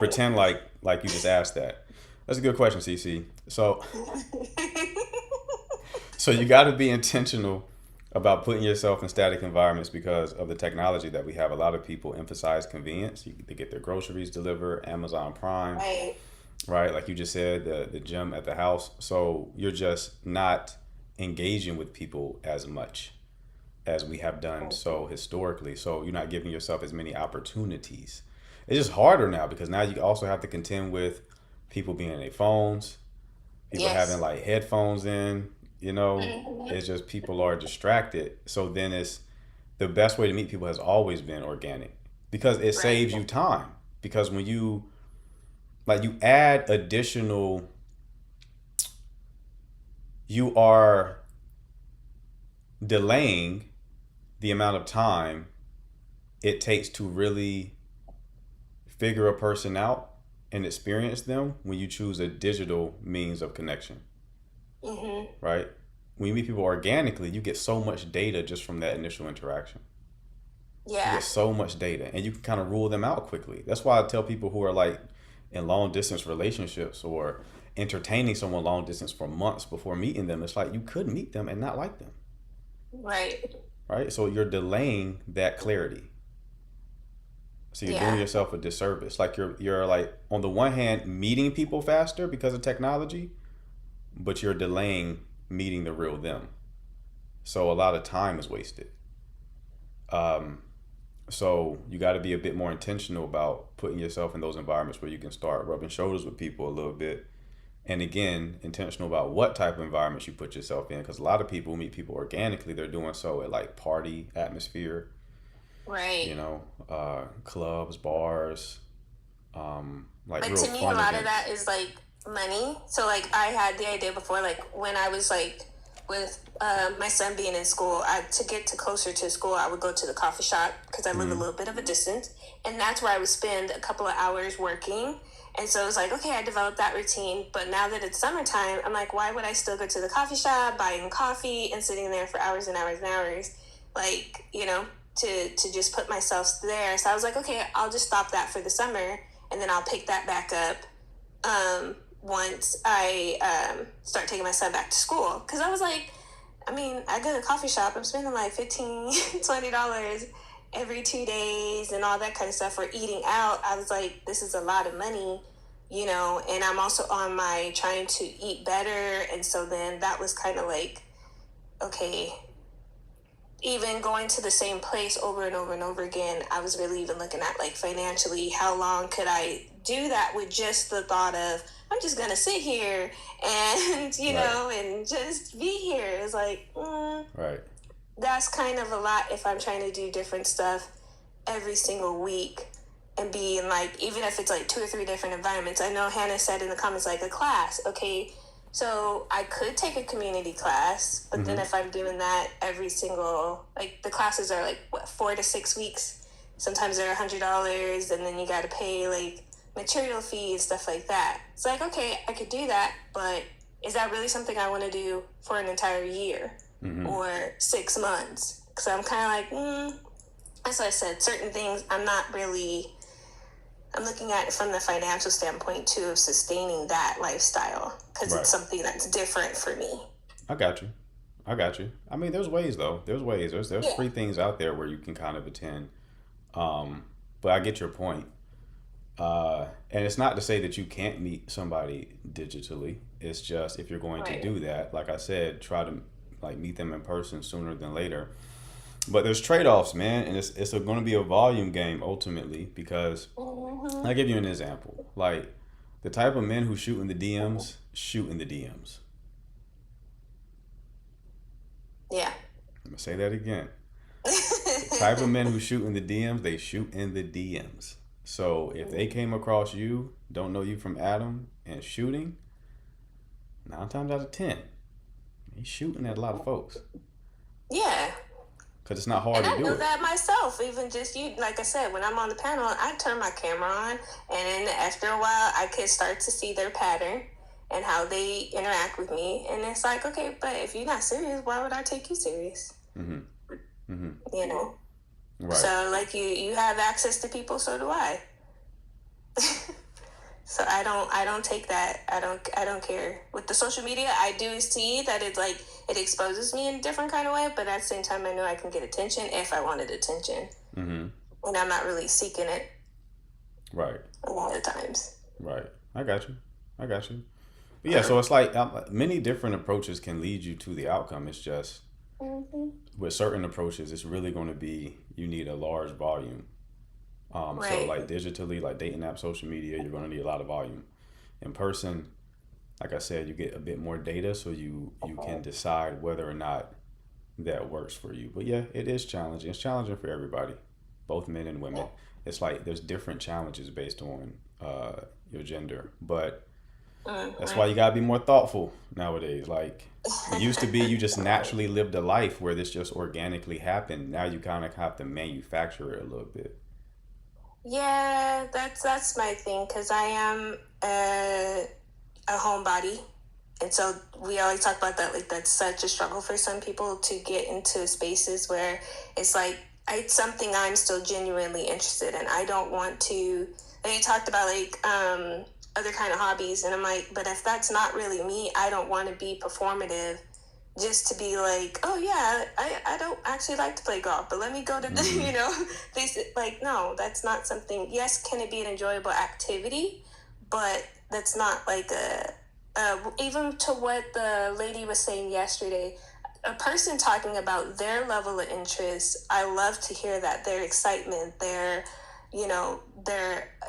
Pretend like you just asked that. That's a good question, CC. So you got to be intentional about putting yourself in static environments because of the technology that we have. A lot of people emphasize convenience. They get their groceries delivered, Amazon Prime, Right. right? Like you just said, the gym at the house. So you're just not engaging with people as much as we have done so historically. So you're not giving yourself as many opportunities. It's just harder now because now you also have to contend with people being in their phones, people having Yes. like headphones in, you know, Hmm. it's just people are distracted. So then it's the best way to meet people has always been organic because it Right. saves you time. Because when you like you add additional, you are delaying the amount of time it takes to really figure a person out and experience them when you choose a digital means of connection, Hmm. right? When you meet people organically, you get so much data just from that initial interaction. You Yeah. get so much data and you can kind of rule them out quickly. That's why I tell people who are like in long distance relationships or entertaining someone long distance for months before meeting them, it's like you could meet them and not like them, Right. right? So you're delaying that clarity. So you're doing Yeah. yourself a disservice. Like you're like on the one hand meeting people faster because of technology, but you're delaying meeting the real them. So a lot of time is wasted. Um, so you got to be a bit more intentional about putting yourself in those environments where you can start rubbing shoulders with people a little bit. And again, intentional about what type of environments you put yourself in, because a lot of people meet people organically. They're doing so at like party atmosphere, Right. clubs, bars, like But real to me, a fun lot of that events. is like money. So like I had the idea before, like when I was like with my son being in school, to get to closer to school, I would go to the coffee shop because I live a Mm-hmm. little bit of a distance, and that's where I would spend a couple of hours working. And so it was like, okay, I developed that routine. But now that it's summertime, I'm like, why would I still go to the coffee shop, buying coffee, and sitting there for hours and hours and hours? Like, to just put myself there. So I was like, okay, I'll just stop that for the summer, and then I'll pick that back up once I start taking my son back to school. Because I was like, I mean, I go to the coffee shop, I'm spending like $15, $20 every 2 days and all that kind of stuff for eating out. I was like, this is a lot of money, and I'm also on my trying to eat better. And so then that was kind of like, okay, even going to the same place over and over and over again, I was really even looking at like financially, how long could I do that with just the thought of I'm just gonna sit here and Right. and just be here. It's like Right. that's kind of a lot if I'm trying to do different stuff every single week and be in like even if it's like two or three different environments. I know Hannah said in the comments like a class. Okay, so I could take a community class, but then Mm-hmm. if I'm doing that every single like the classes are like what 4 to 6 weeks. Sometimes they're $100, and then you got to pay like material fees, stuff like that. It's like okay, I could do that, but is that really something I want to do for an entire year Mm-hmm. or 6 months? Because I'm kind of like, as I said, certain things I'm not really. I'm looking at it from the financial standpoint too of sustaining that lifestyle because it's Right. something that's different for me. I got you. I got you. I mean, there's ways though. There's ways. There's Yeah. free things out there where you can kind of attend. But I get your point. And it's not to say that you can't meet somebody digitally. It's just if you're going to Right. do that, like I said, try to like meet them in person sooner than later. But there's trade-offs, man, and it's going to be a volume game ultimately because Mm-hmm. I'll give you an example. Like the type of men who shoot in the DMs, shoot in the DMs. Yeah. I'm gonna say that again. The type of men who shoot in the DMs, they shoot in the DMs. So if they came across you, don't know you from Adam, and shooting, 9 times out of 10, he's shooting at a lot of folks Yeah. because it's not And hard to I do know it. that myself. Even just you, like I said, when I'm on the panel, I turn my camera on, and then after a while, I could start to see their pattern and how they interact with me. And it's like, okay, but if you're not serious, why would I take you serious? Mm-hmm. Mm-hmm. You know. Right. So like you have access to people, so do I. So I don't take that. I don't care. With the social media, I do see that it's like it exposes me in a different kind of way, but at the same time I know I can get attention if I wanted attention. Mm-hmm. And I'm not really seeking it Right. a lot of times. Right. I got you. I got you. But yeah, so it's like many different approaches can lead you to the outcome. It's just Hmm. with certain approaches, it's really going to be you need a large volume. So Right. like digitally, like dating app, social media, you're going to need a lot of volume. In person, like I said, you get a bit more data, so you can decide whether or not that works for you. But yeah, it is challenging. It's challenging for everybody, both men and women. It's like there's different challenges based on your gender, but that's why Hmm. you gotta be more thoughtful nowadays. Like it used to be, you just naturally lived a life where this just organically happened. Now you kind of have to manufacture it a little bit. Yeah, that's my thing because I am a homebody, and so we always talk about that. Like that's such a struggle for some people to get into spaces where it's like it's something I'm still genuinely interested in. I don't want to. And you talked about like other kind of hobbies, and I'm like, but if that's not really me, I don't want to be performative just to be like, oh yeah, I don't actually like to play golf, but let me go to the, Mm-hmm. this like, no, that's not something. Yes, can it be an enjoyable activity, but that's not like even to what the lady was saying yesterday, a person talking about their level of interest. I love to hear that, their excitement, their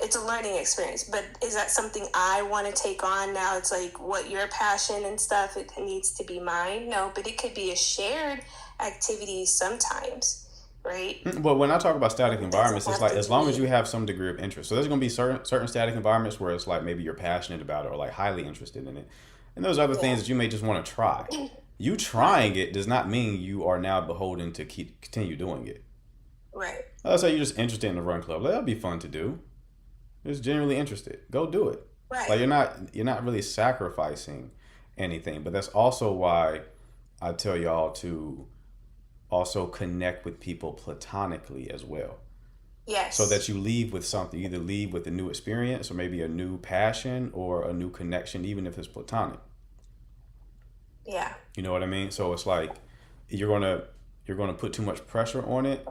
it's a learning experience, but is that something I want to take on? Now it's like what your passion and stuff, it needs to be mine. No, but it could be a shared activity sometimes, right? But when I talk about static It doesn't environments, it's have like to as long as you be. have some degree of interest. So there's going to be certain static environments where it's like maybe you're passionate about it or like highly interested in it, and those other things Yeah. that you may just want to try. You Right. trying it does not mean you are now beholden to continue doing it. Right. Let's say you're just interested in the run club. That'll be fun to do. Just genuinely interested. Go do it. Like Right. you're not really sacrificing anything. But that's also why I tell y'all to also connect with people platonically as well. So that Yes. you leave with something. You either leave with a new experience or maybe a new passion or a new connection, even if it's platonic. Yeah. You know what I mean? So it's like you're gonna you're gonna put too much pressure on it,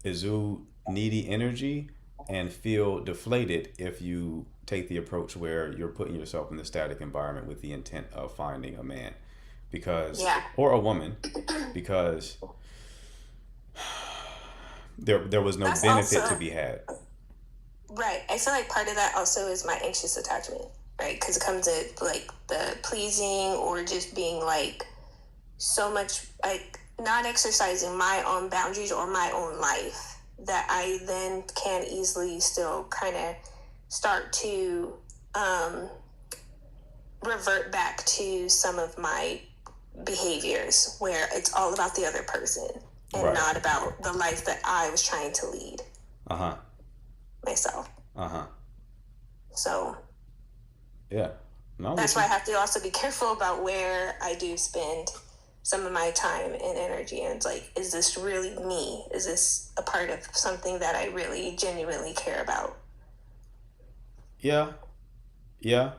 exude needy energy, and feel deflated if you take the approach where you're putting yourself in the static environment with the intent of finding a man because Yeah. or a woman because there was no That's benefit to also be had. right. I feel like part of that also is my anxious attachment, right? Because it comes in like the pleasing or just being like so much like not exercising my own boundaries or my own life that I then can easily still kind of start to um, revert back to some of my behaviors where it's all about the other person and Right. not about the life that I was trying to lead Uh-huh. myself. Uh-huh. So Yeah. No, I'm that's with why I you. have to also be careful about where I do spend some of my time and energy. And it's like, is this really me? Is this a part of something that I really genuinely care about? Yeah. Yeah.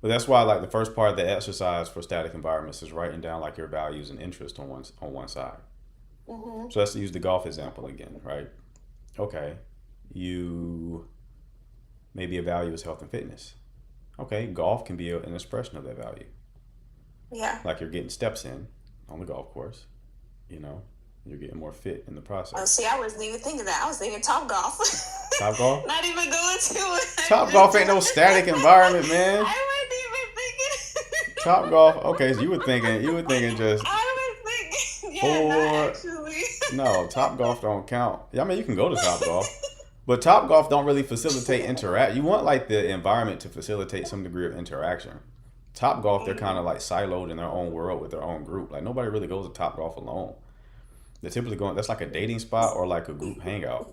But that's why like the first part of the exercise for static environments is writing down like your values and interests on one side. Mm-hmm. So let's use the golf example again, right? Okay. You maybe a value is health and fitness. Okay, golf can be an expression of that value. Yeah. Like you're getting steps in on the golf course, you know, you're getting more fit in the Oh, process. see, I wasn't even thinking that. I was thinking Top Golf. Top golf? Not even going to it. Top golf ain't no static environment, man. I wasn't even Top thinking. golf. Okay, so you were thinking just I was thinking, yeah, not or actually. no, Top golf don't count. Yeah, I mean you can go to Top golf, but Top golf don't really facilitate interact. You want like the environment to facilitate some degree of interaction. Top golf, they're kind of like siloed in their own world with their own group. Like nobody really goes to Top golf alone. They're typically going. That's like a dating spot or like a group hangout.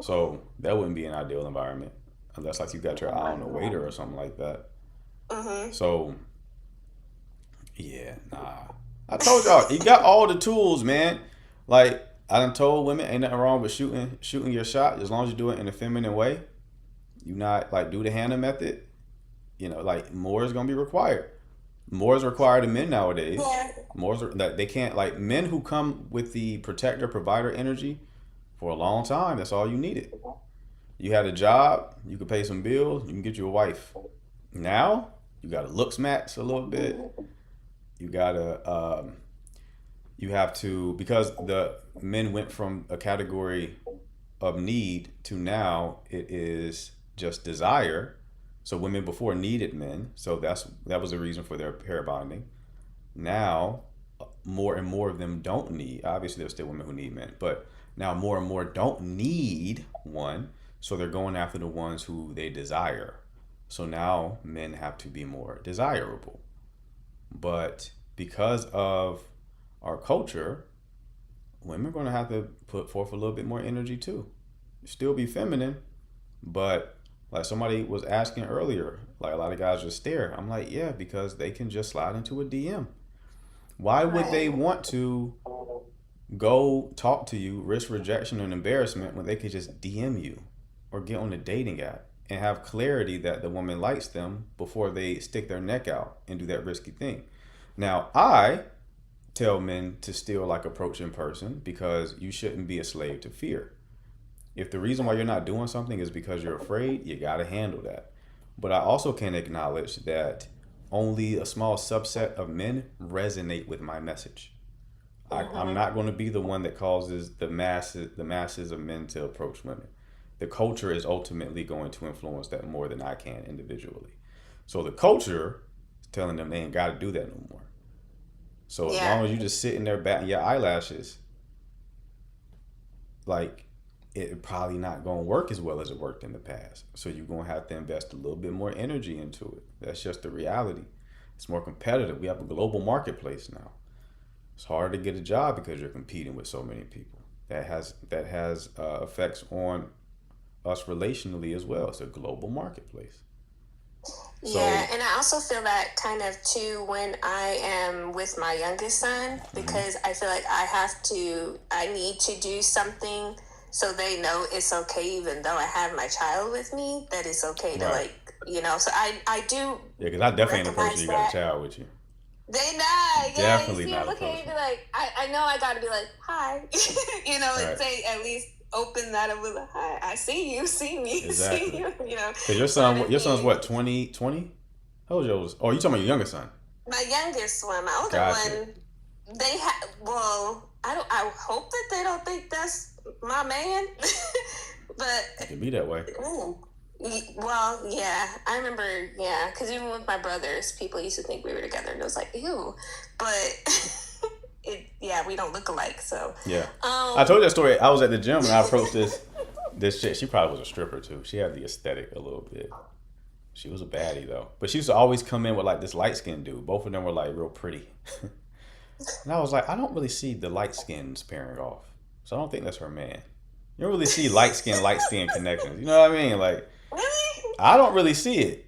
So that wouldn't be an ideal environment unless like you got your eye on the waiter or something like that. Mm-hmm. So yeah, nah. I told y'all, you got all the tools, man. Like I done told women, ain't nothing wrong with shooting your shot as long as you do it in a feminine way. You not like do the Hannah method. like more is gonna be required. More is required of men nowadays. Yeah. That they can't, like, men who come with the protector provider energy for a long time. That's all you needed. You had a job, you could pay some bills, you can get you a wife. Now you got to looks match a little bit. You gotta you have to, because the men went from a category of need to now it is just desire. So women before needed men, so that was the reason for their pair bonding. Now more and more of them don't need. Obviously, there's still women who need men, but now more and more don't need one, so they're going after the ones who they desire. So now men have to be more desirable. But because of our culture, women are going to have to put forth a little bit more energy too. Still be feminine, but like somebody was asking earlier, like a lot of guys just stare. I'm like, yeah, because they can just slide into a DM. Why would they want to go talk to you, risk rejection and embarrassment when they could just DM you or get on a dating app and have clarity that the woman likes them before they stick their neck out and do that risky thing? Now, I tell men to still like approach in person because you shouldn't be a slave to fear. If the reason why you're not doing something is because you're afraid, you got to handle that. But I also can acknowledge that only a small subset of men resonate with my message. I'm not going to be the one that causes the masses of men to approach women. The culture is ultimately going to influence that more than I can individually. So the culture is telling them they ain't got to do that no more. So as long as you just sitting there batting your eyelashes, like, it probably not going to work as well as it worked in the past. So you're going to have to invest a little bit more energy into it. That's just the reality. It's more competitive. We have a global marketplace now. It's hard to get a job because you're competing with so many people. That has effects on us relationally as well. It's a global marketplace. Yeah, and I also feel that kind of too when I am with my youngest son, because I feel like I need to do something so they know it's okay, even though I have my child with me, that it's okay to so I do. Yeah, because I definitely ain't the person you got a child with you. They not. Definitely yeah, not. Look at me, be like, I know I got to be like, hi, and say at least open that up with a hi. I see you, see me, exactly. See you. Because your son's what, 20? How old yours? Oh, you talking about your youngest son? My youngest one, my older one. They have. Well, I hope that they don't think that's my man, but it can be that way. Well, yeah, I remember, because even with my brothers, people used to think we were together, and it was like, ew, but we don't look alike, so. Yeah. I told you that story. I was at the gym, and I approached this chick. She probably was a stripper, too. She had the aesthetic a little bit. She was a baddie, though. But she used to always come in with, like, this light-skinned dude. Both of them were, like, real pretty. And I was like, I don't really see the light skins pairing off. So I don't think that's her man. You don't really see light skin connections. You know what I mean? Like, really? I don't really see it.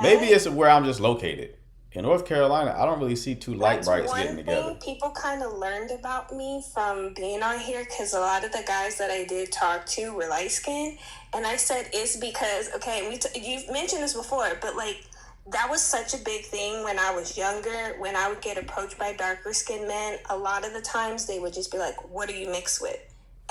Maybe it's where I'm just located. In North Carolina, I don't really see two light brights getting together. One thing people kind of learned about me from being on here, because a lot of the guys that I did talk to were light skinned, and I said it's because, okay, you've mentioned this before, but like, that was such a big thing when I was younger. When I would get approached by darker skinned men, a lot of the times they would just be like, what are you mixed with?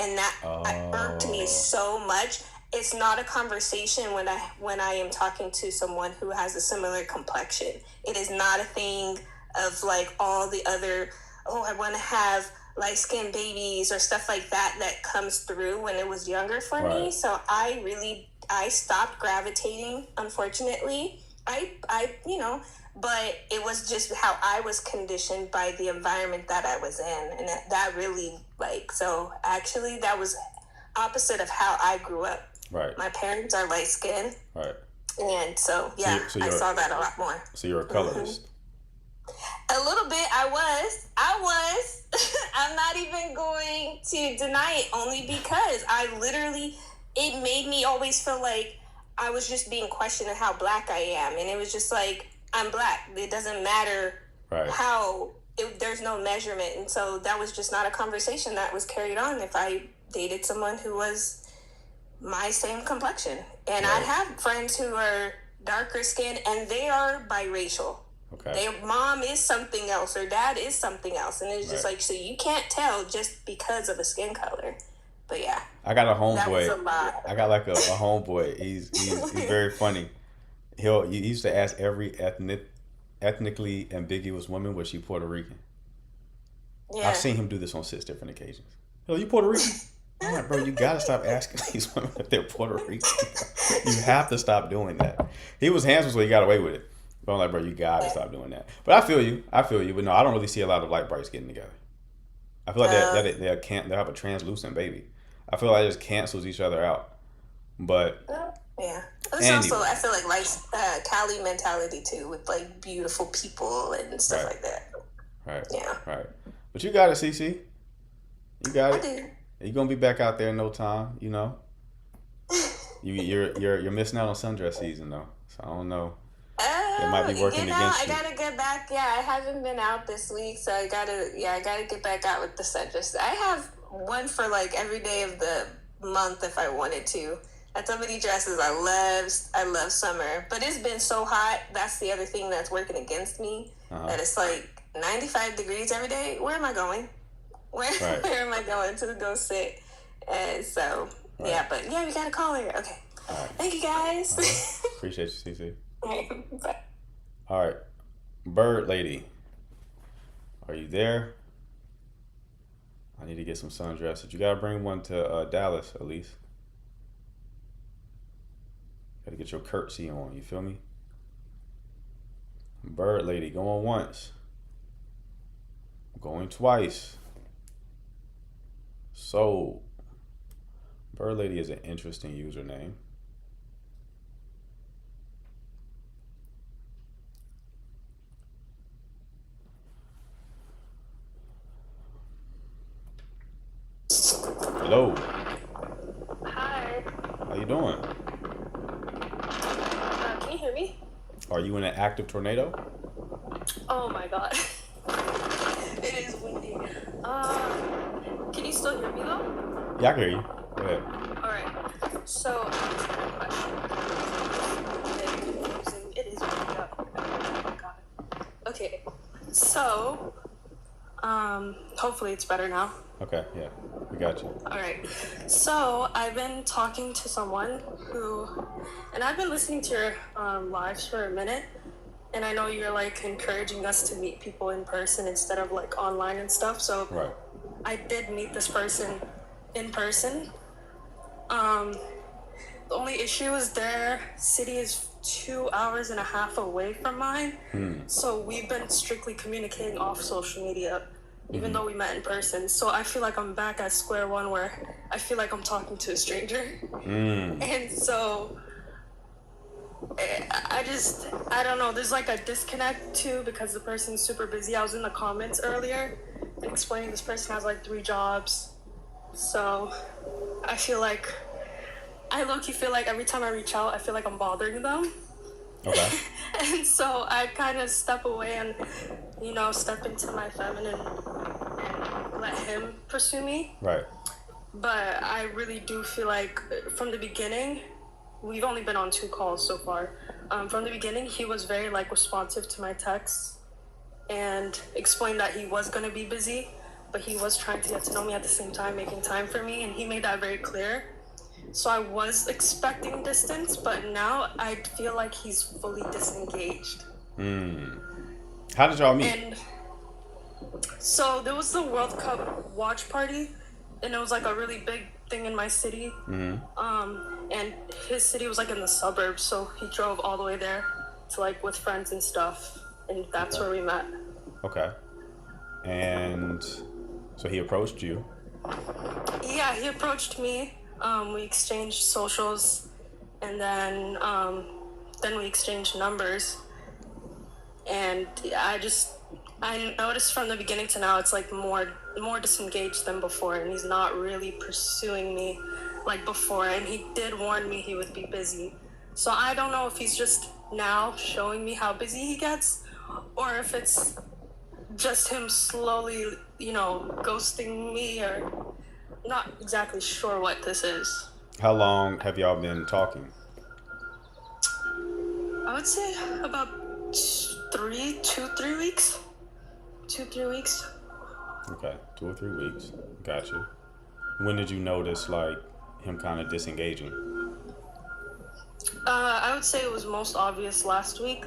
And that irked me so much. It's not a conversation when I am talking to someone who has a similar complexion. It is not a thing of like all the other, I want to have light-skinned babies or stuff like that comes through when it was younger for me. So I stopped gravitating, unfortunately. But it was just how I was conditioned by the environment that I was in. And that really, so actually that was opposite of how I grew up. Right. My parents are light skinned. Right. And so I saw that a lot more. So you're a colorist. A little bit. I was. I'm not even going to deny it, only because it made me always feel like I was just being questioned how black I am. And it was just like, I'm black. It doesn't matter how, there's no measurement. And so that was just not a conversation that was carried on if I dated someone who was my same complexion. And I have friends who are darker skin, and they are biracial. Okay. Their mom is something else, or dad is something else, and it's just Right. like, so you can't tell just because of a skin color. But yeah, I got a that was a homeboy. lot. I got like a homeboy. He's very funny. He used to ask every ethnically ambiguous woman was she Puerto Rican. I've Yeah. seen him do this on 6 different occasions. Yo, you Puerto Rican? I'm like, bro, you gotta stop asking these women if they're Puerto Rican. You have to stop doing that. He was handsome, so he got away with it. But I'm like, bro, you gotta stop doing that. But I feel you. I feel you. But no, I don't really see a lot of light brights getting together. I feel like Uh, they'll have a translucent baby. I feel like it just cancels each other out. But yeah. It's also, anyway, I feel like Cali mentality too, with like beautiful people and stuff right, like that. right, Yeah, right. But you got it, CC. You got I it. do. You're gonna be back out there in no time. You know. You're missing out on sundress season though. So I don't know. It might be working I against you. gotta get back. Yeah, I haven't been out this week, so I gotta get back out with the sundress. I have one for like every day of the month if I wanted to. That's so many dresses. I love summer, but it's been so hot. That's the other thing that's working against me. Uh-huh. That it's like 95 degrees every day. Where am I going? Where Right. where am I going to go sit? And so Right. yeah, but yeah, we gotta call her. Okay, All right. thank you guys. Appreciate you, CC. Bye. All right. Bird lady, are you there? I need to get some sundresses. You gotta bring one to Dallas at least. Gotta get your curtsy on. You feel me? Bird lady, going once, going twice. So, Bird lady is an interesting username. Hello. Hi. How you doing? Can you hear me? Are you in an active tornado? Oh my god. It is windy. Can you still hear me though? Yeah, I can hear you. Go ahead. Alright. So, confusing. It is windy up. Oh god. Okay. So, hopefully it's better now. Okay, yeah, we got you. Alright. So, I've been talking to someone and I've been listening to your lives for a minute. And I know you're like encouraging us to meet people in person instead of like online and stuff. So Right. I did meet this person in person. The only issue is their city is 2 hours and a half away from mine. So we've been strictly communicating off social media, even though we met in person. So I feel like I'm back at square one where I feel like I'm talking to a stranger. And so I don't know, there's like a disconnect too because the person's super busy. I was in the comments earlier explaining this person has like 3 jobs. So I feel like I low-key feel like every time I reach out, I feel like I'm bothering them. Okay. And so I kind of step away and, step into my feminine and let him pursue me. Right. But I really do feel like from the beginning, we've only been on 2 calls so far. From the beginning, he was very like responsive to my texts and explained that he was going to be busy, but he was trying to get to know me at the same time, making time for me, and he made that very clear. So I was expecting distance, but now I feel like he's fully disengaged. How did y'all meet? And so there was the World Cup watch party, and it was like a really big thing in my city. And his city was like in the suburbs, so he drove all the way there to like with friends and stuff, and that's Okay. where we met. Okay. And so he approached you. Yeah, he approached me. We exchanged socials, and then we exchanged numbers. And I noticed from the beginning to now, it's like more disengaged than before, and he's not really pursuing me like before. And he did warn me he would be busy. So I don't know if he's just now showing me how busy he gets, or if it's just him slowly, ghosting me, or not exactly sure what this is. How long have y'all been talking? I would say about 3 weeks. 2, 3 weeks. Okay, 2 or 3 weeks. Gotcha. When did you notice like him kind of disengaging? I would say it was most obvious last week.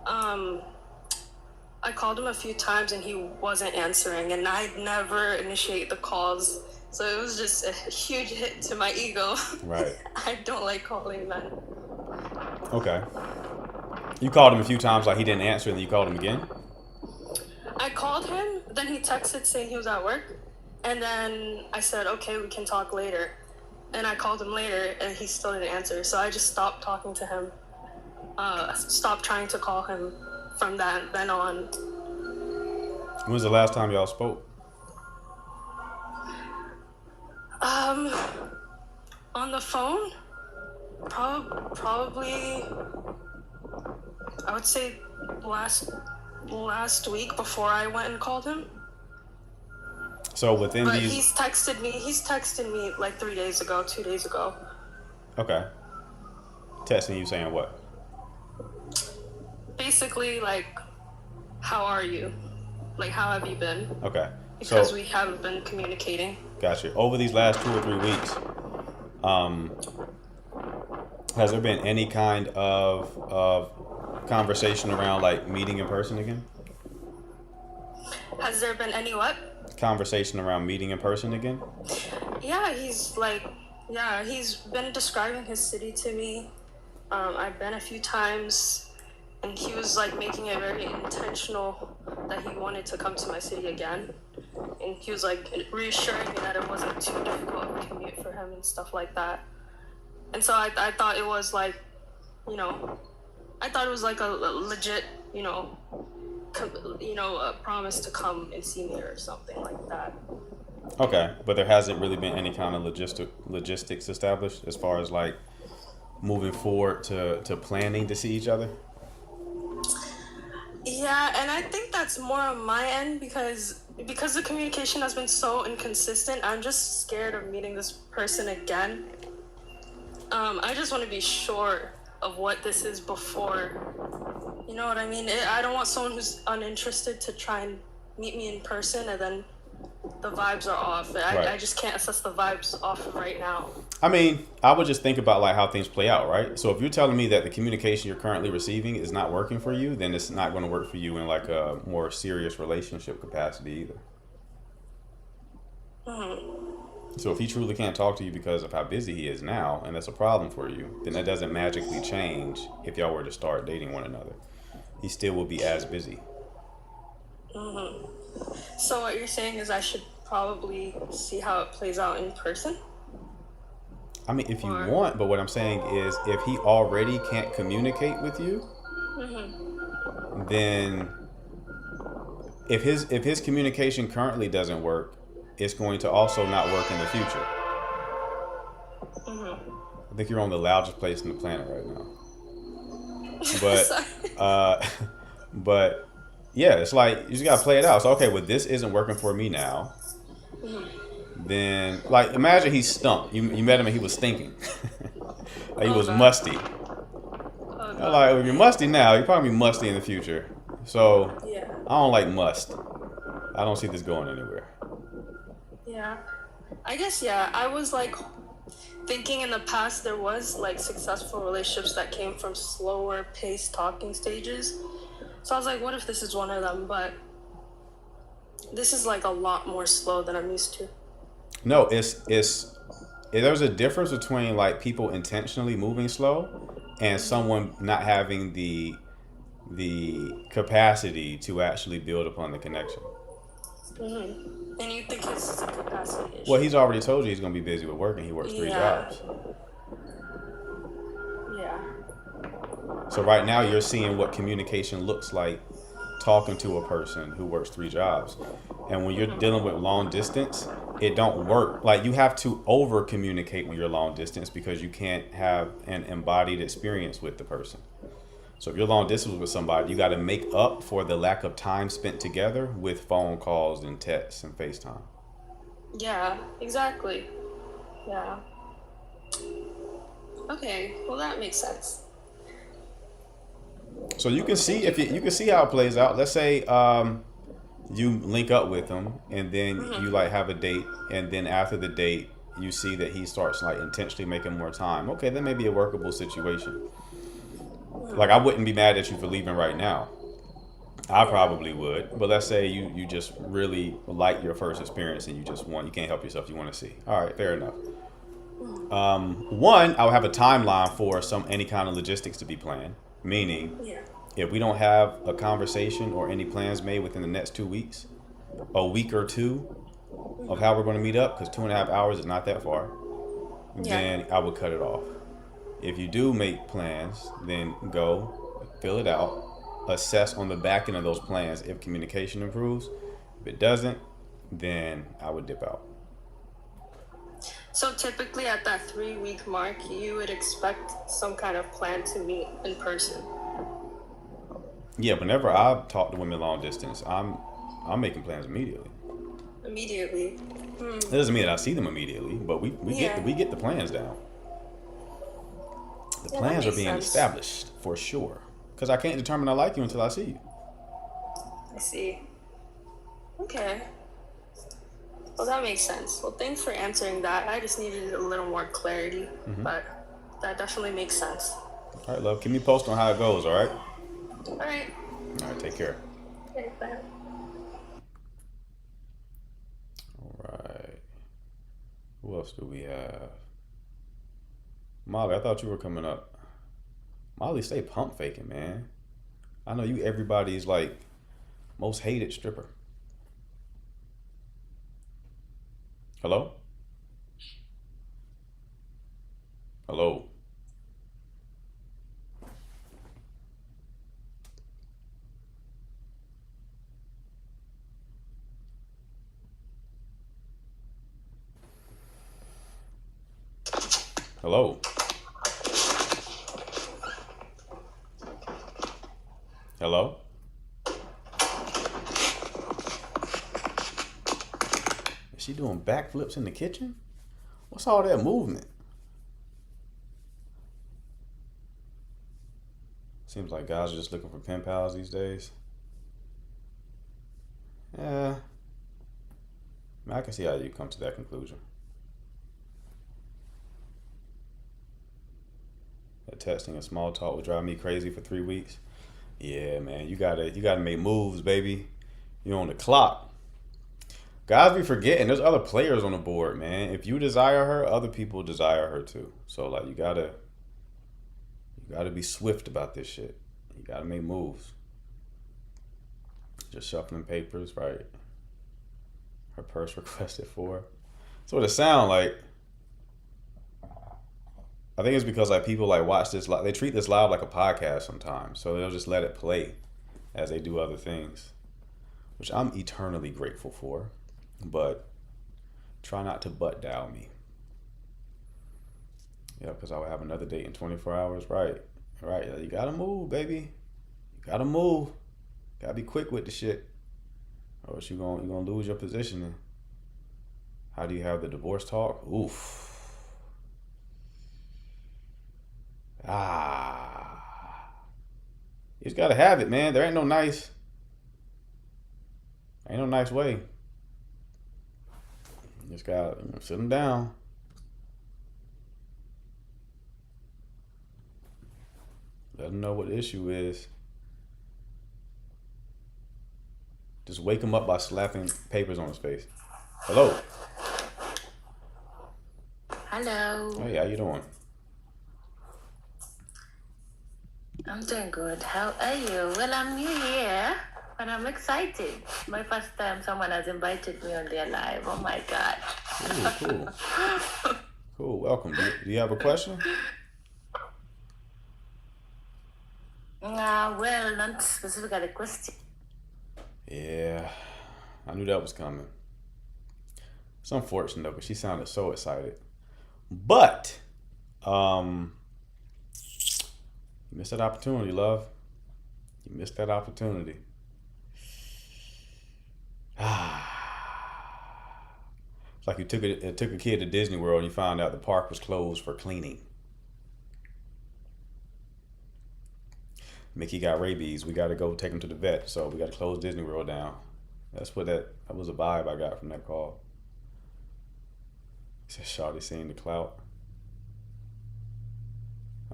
I called him a few times and he wasn't answering, and I never initiate the calls, so it was just a huge hit to my ego. Right. I don't like calling men. Okay. You called him a few times, like he didn't answer, and then you called him again? I called him, then he texted saying he was at work, and then I said, okay, we can talk later. And I called him later, and he still didn't answer, so I just stopped talking to him. Stopped trying to call him from then on. When was the last time y'all spoke? On the phone, probably, I would say last week before I went and called him. So within But these... he's texted me like 3 days ago, 2 days ago. Okay. Texting you saying what? Basically, like, how are you? Like, how have you been? Okay. Because So, we haven't been communicating. gotcha. Over these last 2 or 3 weeks, has there been any kind of conversation around like meeting in person again? Has there been any what? Conversation around meeting in person again? Yeah, he's been describing his city to me. I've been a few times, and he was like making it very intentional that he wanted to come to my city again. And he was like reassuring me that it wasn't too difficult of a commute for him and stuff like that. And so I thought it was like, I thought it was like a legit, a promise to come and see me or something like that. Okay, but there hasn't really been any kind of logistics established as far as like moving forward to planning to see each other? Yeah, and I think that's more on my end because the communication has been so inconsistent. I'm just scared of meeting this person again. I just want to be sure of what this is before. You know what I mean? I don't want someone who's uninterested to try and meet me in person and then the vibes are off. Right. I just can't assess the vibes off right now. I mean, I would just think about like how things play out, right? So if you're telling me that the communication you're currently receiving is not working for you, then it's not going to work for you in like a more serious relationship capacity either. So if he truly can't talk to you because of how busy he is now, and that's a problem for you, then that doesn't magically change if y'all were to start dating one another. He still will be as busy. So what you're saying is I should probably see how it plays out in person? I mean, if you want, but what I'm saying is if he already can't communicate with you, then if his communication currently doesn't work, it's going to also not work in the future. I think you're on the loudest place on the planet right now. But yeah, it's like you just gotta play it out. So okay, well this isn't working for me now. Then like imagine he stunk. You met him and he was stinking. Like he was musty. Like if you're musty now, you're probably be musty in the future. So Yeah. I don't like must. I don't see this going anywhere. Yeah. I guess, yeah. I was like thinking in the past there was like successful relationships that came from slower paced talking stages. So I was like, what if this is one of them? But this is like a lot more slow than I'm used to. No, there's a difference between like people intentionally moving slow and someone not having the capacity to actually build upon the connection. And you think it's a capacity issue? Well, he's already told you he's going to be busy with work and he works 3 jobs. Yeah. So right now you're seeing what communication looks like talking to a person who works 3 jobs. And when you're dealing with long distance, it don't work. Like you have to over communicate when you're long distance because you can't have an embodied experience with the person. So if you're long distance with somebody, you got to make up for the lack of time spent together with phone calls and texts and FaceTime. Yeah, exactly. Yeah. Okay, well that makes sense. So you can see if you can see how it plays out. Let's say you link up with him, and then you like have a date, and then after the date, you see that he starts like intentionally making more time. Okay, that may be a workable situation. Like I wouldn't be mad at you for leaving right now. I probably would, but let's say you just really like your first experience and you can't help yourself. You want to see. All right, fair enough. One, I would have a timeline for any kind of logistics to be planned. Meaning, Yeah. if we don't have a conversation or any plans made within the next 2 weeks, a week or two of how we're going to meet up, because 2.5 hours is not that far, Yeah. then I would cut it off. If you do make plans, then go fill it out, assess on the back end of those plans if communication improves. If it doesn't, then I would dip out. So typically at that 3 week mark, you would expect some kind of plan to meet in person. Yeah, whenever I talk to women long distance, I'm making plans immediately. Immediately. That doesn't mean that I see them immediately, but we Yeah. get the plans down. The Yeah, that plans are makes being sense. established for sure. Because I can't determine I like you until I see you. I see. Okay. Well, that makes sense. Well, thanks for answering that. I just needed a little more clarity, but that definitely makes sense. All right, love. Keep me posted on how it goes. All right. All right. All right. Take care. Okay, bye. All right. Who else do we have? Molly, I thought you were coming up. Molly, stay pump faking, man. I know you. Everybody's like most hated stripper. Hello. Hello. Hello. Hello. Is she doing backflips in the kitchen? What's all that movement? Seems like guys are just looking for pen pals these days. Yeah. I mean, I can see how you come to that conclusion. That texting and small talk would drive me crazy for 3 weeks. Yeah, man, you gotta make moves, baby. You're on the clock. Guys be forgetting there's other players on the board, man. If you desire her, other people desire her too. So like you gotta be swift about this shit. You gotta make moves. Just shuffling papers, right? Her purse requested for. That's what it sound like. I think it's because like people like watch this, they treat this live like a podcast sometimes, so they'll just let it play as they do other things, which I'm eternally grateful for. But try not to butt dial me. Yeah, because I will have another date in 24 hours. Right. You gotta move, baby. You gotta move. Gotta be quick with the shit, or else you're gonna lose your positioning. How do you have the divorce talk? Oof. You just gotta have it, man. There ain't no nice way. You just gotta sit them down. Let them know what the issue is. Just wake him up by slapping papers on his face. Hello. Hello. Hey, how you doing? I'm doing good. How are you? Well, I'm new here, and I'm excited. My first time someone has invited me on their live. Oh my God. Cool. Cool. Welcome. Do you have a question? Well, not specifically a question. Yeah, I knew that was coming. It's unfortunate though, because she sounded so excited. But, you missed that opportunity, love. You missed that opportunity. It's like you took a kid to Disney World and you found out the park was closed for cleaning. Mickey got rabies. We got to go take him to the vet. So we got to close Disney World down. That was a vibe I got from that call. He said, Shawty seeing the clout.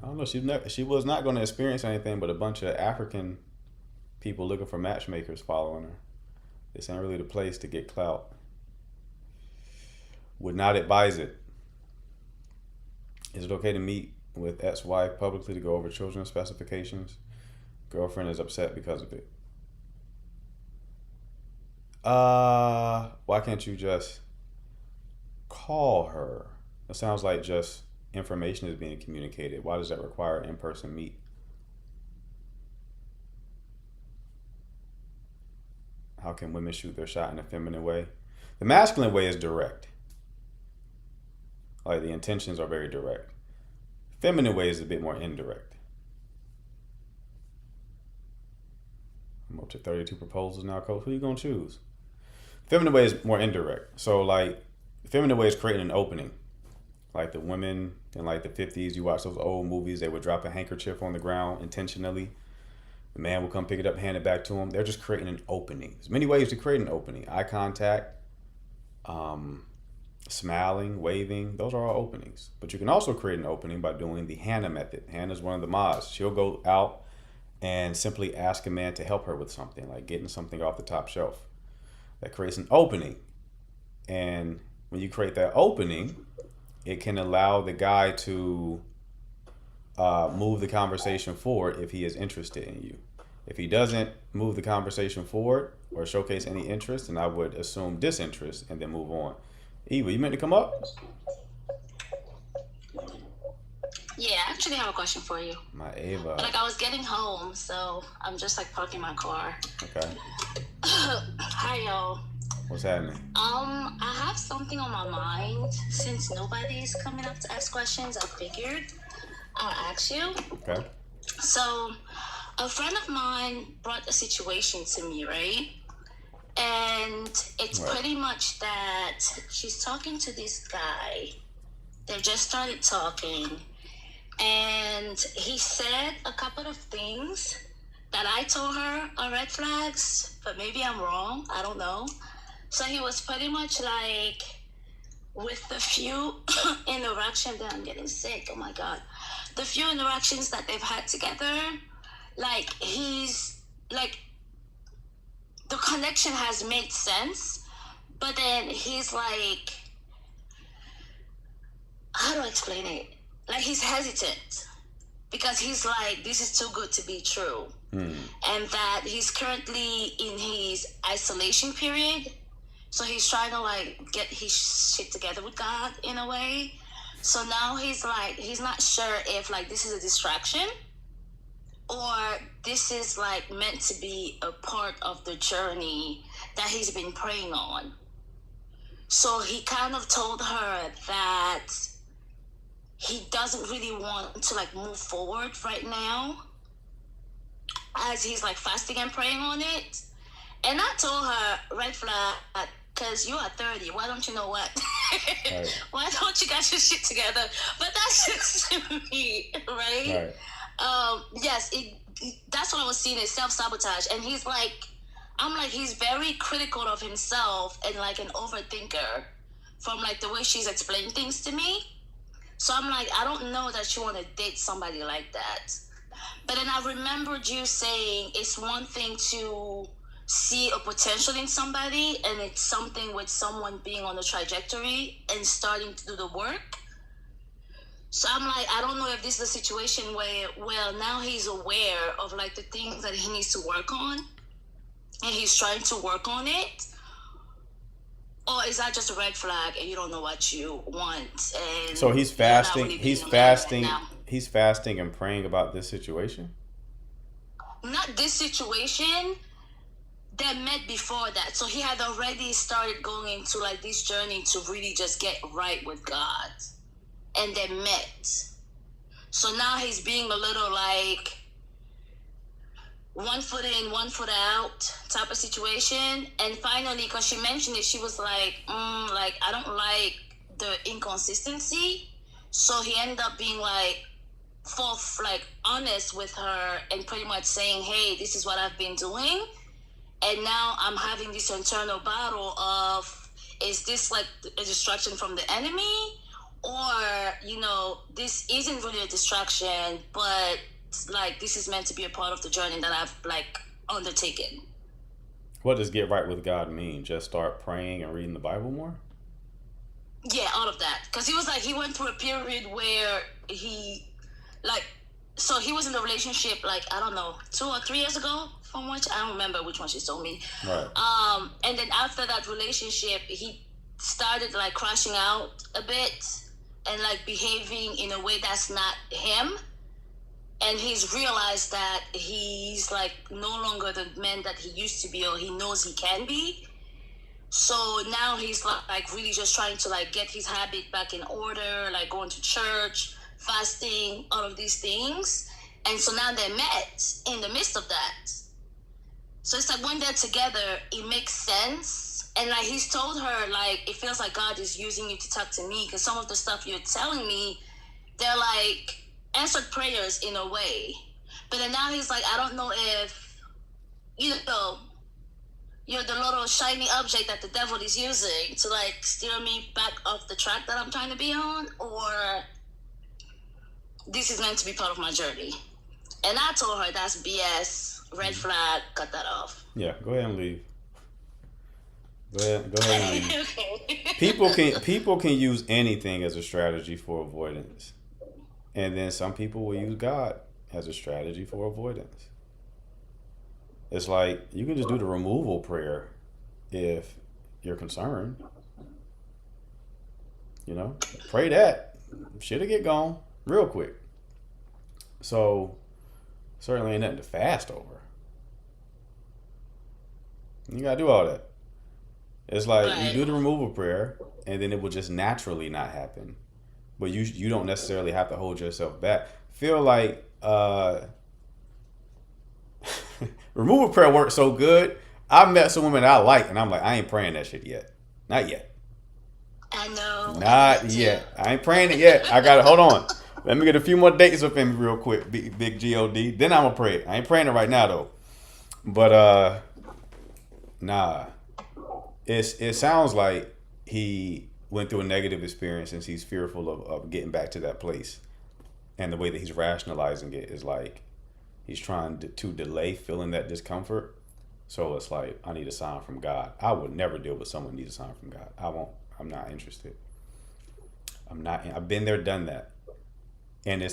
I don't know. She was not going to experience anything but a bunch of African people looking for matchmakers following her. This ain't really the place to get clout. Would not advise it. Is it okay to meet with ex-wife publicly to go over children's specifications? Girlfriend is upset because of it. Why can't you just call her? It sounds like just information is being communicated. Why does that require an in-person meet? How can women shoot their shot in a feminine way? The masculine way is direct. Like the intentions are very direct. Feminine way is a bit more indirect. I'm up to 32 proposals now, Coach. Who are you gonna choose? Feminine way is more indirect. So like, the feminine way is creating an opening. Like the women in like the 50s, you watch those old movies, they would drop a handkerchief on the ground intentionally. The man will come pick it up, hand it back to him. They're just creating an opening. There's many ways to create an opening. Eye contact, smiling, waving, those are all openings. But you can also create an opening by doing the Hannah method. Hannah's one of the mods. She'll go out and simply ask a man to help her with something, like getting something off the top shelf. That creates an opening. And when you create that opening, it can allow the guy to move the conversation forward if he is interested in you. If he doesn't move the conversation forward or showcase any interest, then I would assume disinterest and then move on. Eva, you meant to come up? Yeah, I actually have a question for you. My Eva. Like, I was getting home, so I'm just like parking my car. Okay. Hi, y'all. What's happening? I have something on my mind. Since nobody's coming up to ask questions, I figured I'll ask you. Okay. So, a friend of mine brought a situation to me, right? And it's Right. pretty much that she's talking to this guy. They just started talking. And he said a couple of things that I told her are red flags, but maybe I'm wrong. I don't know. So he was pretty much like, with the few interactions that I'm getting sick, oh my God. The few interactions that they've had together, like he's like, the connection has made sense, but then he's like, how do I explain it? Like he's hesitant because he's like, this is too good to be true. And that he's currently in his isolation period. So he's trying to like get his shit together with God in a way. So now he's like, he's not sure if like this is a distraction or this is like meant to be a part of the journey that he's been praying on. So he kind of told her that he doesn't really want to like move forward right now as he's like fasting and praying on it. And I told her, red flag, because you are 30. Why don't you know what? Right. Why don't you got your shit together? But that's just me, right? Yes, that's what I was seeing is self-sabotage. And he's like, I'm like, he's very critical of himself and like an overthinker from like the way she's explained things to me. So I'm like, I don't know that you want to date somebody like that. But then I remembered you saying it's one thing to see a potential in somebody and it's something with someone being on the trajectory and starting to do the work. So I'm like, I don't know if this is a situation where, well, now he's aware of like the things that he needs to work on and he's trying to work on it. Or is that just a red flag and you don't know what you want? And So he's you're not fasting. really being He's a man fasting. right now. He's fasting and praying about this situation. Not this situation. They met before that, so he had already started going into like this journey to really just get right with God, and they met. So now he's being a little like 1 foot in, 1 foot out type of situation. And finally, because she mentioned it, she was like, like I don't like the inconsistency. So he ended up being like, forth like honest with her and pretty much saying, hey, this is what I've been doing, and now I'm having this internal battle of, is this like a distraction from the enemy, or this isn't really a distraction, but like this is meant to be a part of the journey that I've like undertaken. What does get right with God mean? Just start praying and reading the Bible more? Yeah, all of that. Because he was like, he went through a period where he was in a relationship, like, I don't know, 2 or 3 years ago, from which I don't remember which one she told me. Right. And then after that relationship, he started like crashing out a bit and like behaving in a way that's not him. And he's realized that he's like no longer the man that he used to be, or he knows he can be. So now he's like really just trying to like get his habit back in order, like going to church, fasting, all of these things. And so now they met in the midst of that. So it's like when they're together, it makes sense. And like he's told her, like, it feels like God is using you to talk to me, because some of the stuff you're telling me, they're like answered prayers in a way. But then now he's like, I don't know if, you're the little shiny object that the devil is using to like steer me back off the track that I'm trying to be on, or this is meant to be part of my journey. And I told her that's BS, red flag, cut that off. Yeah, go ahead and leave. Go ahead and leave. People can use anything as a strategy for avoidance. And then some people will use God as a strategy for avoidance. It's like you can just do the removal prayer if you're concerned. Pray that. Shit'll get gone real quick. So certainly ain't nothing to fast over. You gotta do all that. It's like you do the removal prayer and then it will just naturally not happen. But you don't necessarily have to hold yourself back. Feel like removal prayer works so good. I've met some women I like, and I'm like, I ain't praying that shit yet. Not yet. I know. Not yet. I ain't praying it yet. I gotta hold on. Let me get a few more dates up in me real quick, big God. Then I'm gonna pray it. I ain't praying it right now though. But nah. It sounds like he went through a negative experience and he's fearful of getting back to that place. And the way that he's rationalizing it is like he's trying to delay feeling that discomfort. So it's like, I need a sign from God. I would never deal with someone who needs a sign from God. I'm not interested. I've been there, done that. And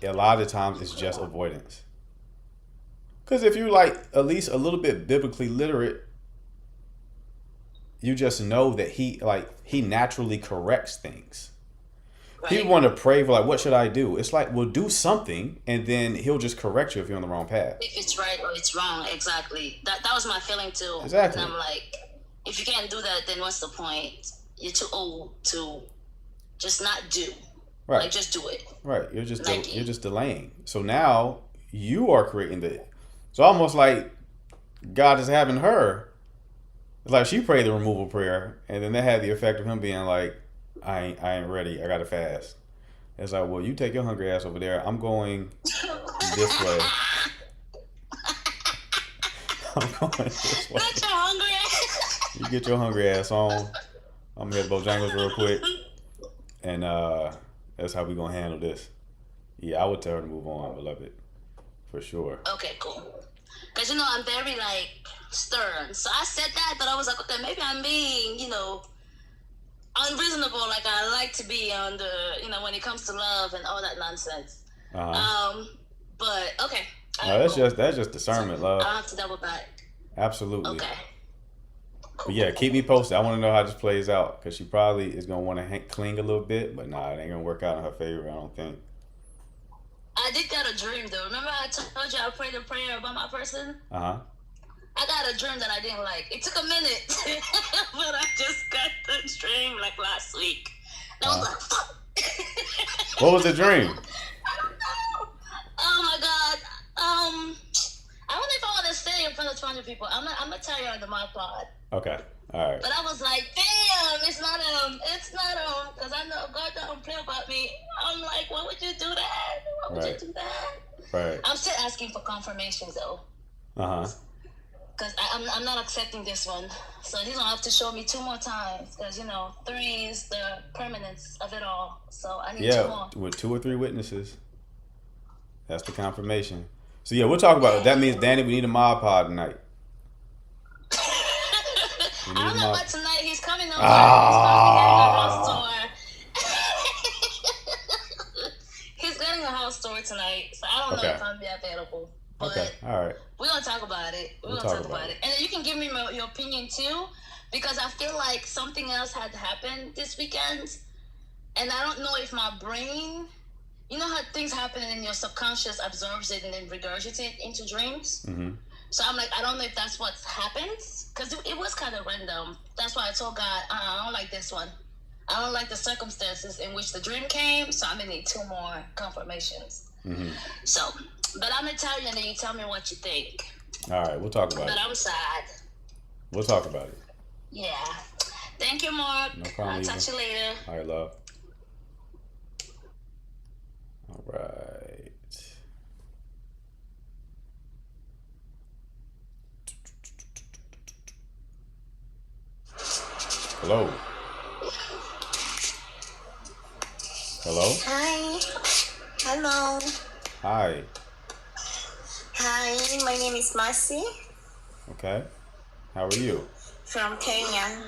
a lot of times it's just avoidance. Because if you're like at least a little bit biblically literate, you just know that he naturally corrects things. Right. People want to pray for like, what should I do? It's like, well, do something, and then he'll just correct you if you're on the wrong path. If it's right or it's wrong, exactly. That was my feeling too. Exactly. And I'm like, if you can't do that, then what's the point? You're too old to just not do. Right. Like, just do it. Right. You're just delaying. So now you are creating it's almost like God is having her. It's like she prayed the removal prayer, and then that had the effect of him being like, I ain't ready. I gotta fast. It's like, well, you take your hungry ass over there. I'm going this way. I'm going this way. Not your hungry ass. You get your hungry ass on. I'm gonna hit Bojangles real quick, and that's how we gonna handle this. Yeah, I would tell her to move on, beloved, for sure. Okay, cool. Because I'm very like stern, so I said that, but I was like, okay, maybe I'm being, unreasonable, like I like to be on the, when it comes to love and all that nonsense. But okay. No, that's just discernment, love. I'll have to double back. Absolutely. Okay. But yeah, keep me posted. I want to know how this plays out, because she probably is gonna want to cling a little bit, but nah, it ain't gonna work out in her favor, I don't think. I did get a dream though. Remember I told you I prayed a prayer about my person? I got a dream that I didn't like. It took a minute, but I just got the dream like last week. And I was like, fuck. What was the dream? I don't know. Oh my God. I don't know if I want to say in front of 200 people. I'm gonna tell you under my pod. Okay. All right. But I was like, damn. It's not because I know God don't play about me. I'm like, why would you do that? Why would you do that? Right. I'm still asking for confirmation though. Because I'm not accepting this one. So he's gonna have to show me 2 more times. Because 3 is the permanence of it all. So I need 2 more. With 2 or 3 witnesses. That's the confirmation. So yeah, we'll talk about it. That means, Danny, we need a mob pod tonight. I don't know about tonight. He's coming over. He's probably getting a house tour. He's getting a house tour tonight. So I don't know if I'll be available. But okay, all right. We're going to talk about it. We're going to talk about it. And you can give me your opinion too, because I feel like something else had happened this weekend. And I don't know if my brain, you know how things happen and your subconscious absorbs it and then regurgitates it into dreams? Mm-hmm. So I'm like, I don't know if that's what happens, because it was kind of random. That's why I told God, I don't like this one. I don't like the circumstances in which the dream came, so I'm going to need 2 more confirmations. Mm-hmm. So, but I'm going to tell you, and then you tell me what you think. All right, we'll talk about it. But I'm sad. We'll talk about it. Yeah. Thank you, Mark. No problem. I'll touch you later. All right, love. All right. Hello. Hello. Hi. Hello. Hi. Hi, my name is Mercy Okay. How are you? from Kenya.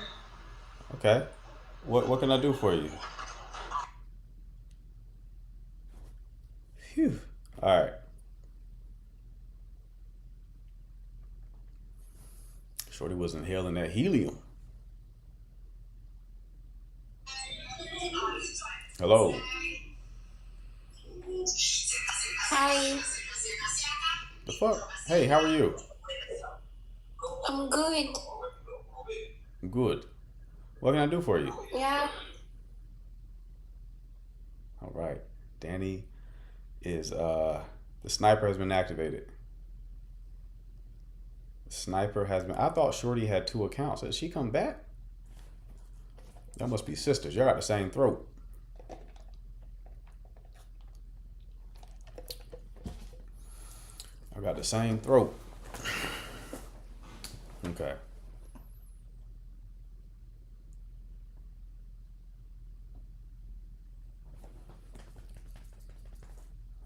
Okay. What can I do for you? Phew. All right. Shorty was inhaling that helium. Hello. Hi. The fuck? Hey, how are you? I'm good. Good. What can I do for you? Yeah. All right. Danny is the sniper has been activated. The sniper has been. I thought Shorty had 2 accounts. Did she come back? That must be sisters. Y'all got the same throat. I got the same throat. Okay.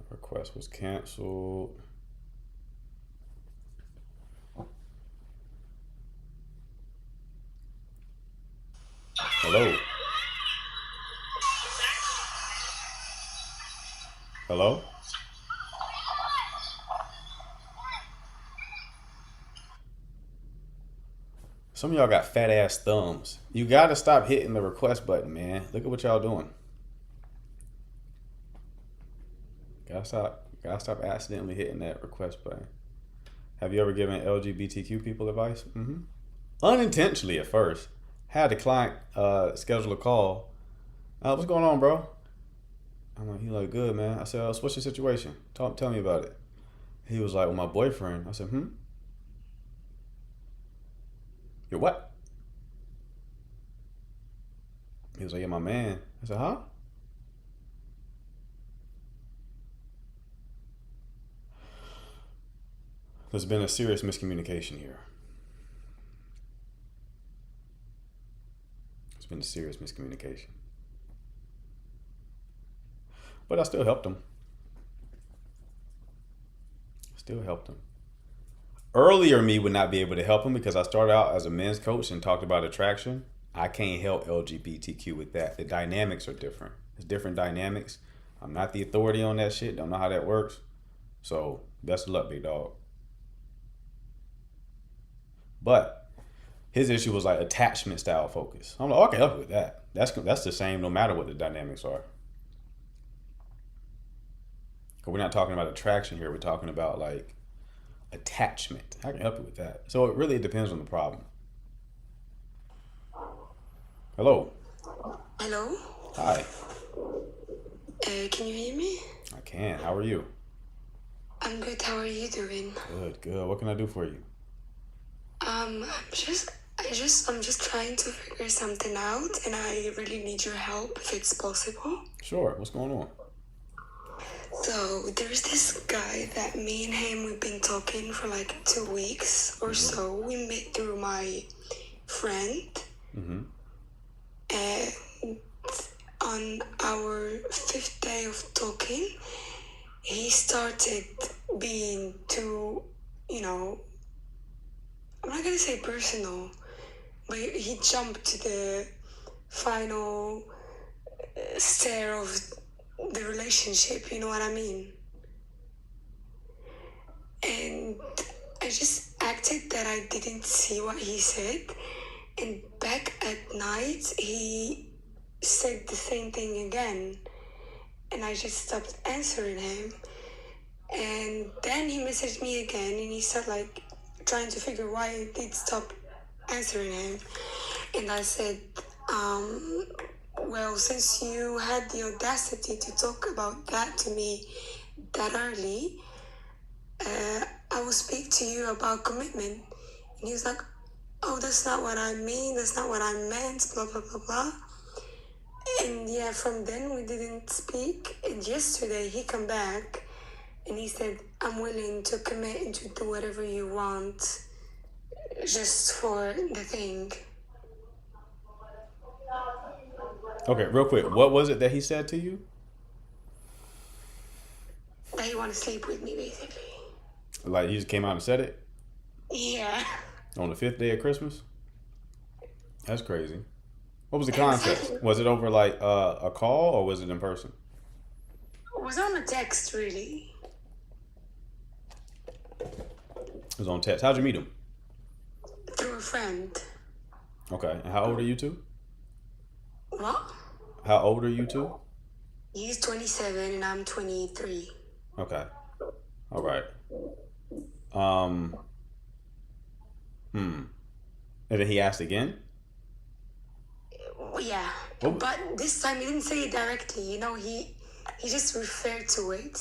Request was canceled. Hello. Hello. Some of y'all got fat ass thumbs. You gotta stop hitting the request button, man. Look at what y'all doing. Gotta stop accidentally hitting that request button. Have you ever given LGBTQ people advice? Mm-hmm. Unintentionally at first. Had the client schedule a call. What's going on, bro? I'm like, he like, good, man. I said, what's your situation? Tell me about it. He was like, well, my boyfriend. I said, Your what? He was like, yeah, my man. I said, huh? There's been a serious miscommunication here. There's been a serious miscommunication. But I still helped him. Earlier, me would not be able to help him because I started out as a men's coach and talked about attraction. I can't help LGBTQ with that. The dynamics are different. It's different dynamics. I'm not the authority on that shit. Don't know how that works. So, best of luck, big dog. But his issue was like attachment style focus. I'm like, oh, I can help you with that. That's the same no matter what the dynamics are. Because we're not talking about attraction here. We're talking about like attachment. I can help you with that. So it really depends on the problem. Hello. Hello. Hi. Can you hear me? I can. How are you? I'm good. How are you doing? Good. What can I do for you? I I'm just trying to figure something out, and I really need your help if it's possible. Sure. What's going on? So there's this guy that me and him we've been talking for like 2 weeks or so. We met through my friend, Mm-hmm. and on our 5th day of talking, he started being too, I'm not gonna say personal, but he jumped to the final stair of the relationship, you know what I mean? And I just acted that I didn't see what he said, and back at night he said the same thing again, and I just stopped answering him. And then he messaged me again, and he said like trying to figure why I did stop answering him. And I said, well, since you had the audacity to talk about that to me that early, I will speak to you about commitment. And he was like, oh, that's not what I mean, that's not what I meant, blah, blah, blah, blah. And yeah, from then we didn't speak. And yesterday he come back and he said, I'm willing to commit and to do whatever you want just for the thing. Okay, real quick. What was it that he said to you? That he want to sleep with me, basically. Like he just came out and said it Yeah. on the 5th day of Christmas? That's crazy. What was the context? Was it over like a call or was it in person? It was on a text, really. It was on text. How'd you meet him? Through a friend. Okay. And how old are you two? What? How old are you two? He's 27 and I'm 23. Okay. All right. And then he asked again? Yeah. What- But this time he didn't say it directly, he just referred to it.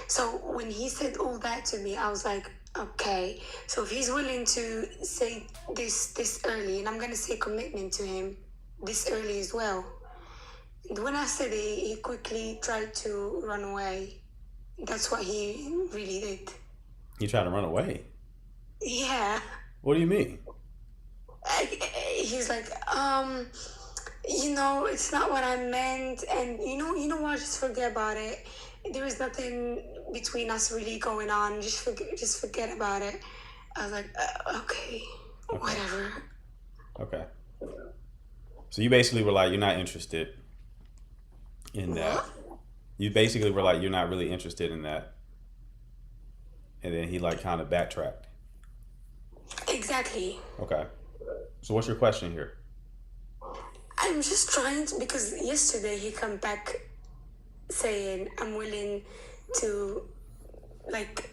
So when he said all that to me, I was like, okay. So if he's willing to say this early, and I'm gonna say commitment to him this early as well. And when I said it, he quickly tried to run away. That's what he really did. He tried to run away. Yeah. What do you mean? He's like, it's not what I meant, and you know what? Just forget about it. There is nothing between us really going on. Just forget about it. I was like, okay, whatever. Okay. So you basically were like, you're not interested in that. What? You basically were like, you're not really interested in that. And then he like kind of backtracked. Exactly. Okay. So what's your question here? I'm just trying to, because yesterday he come back saying I'm willing to like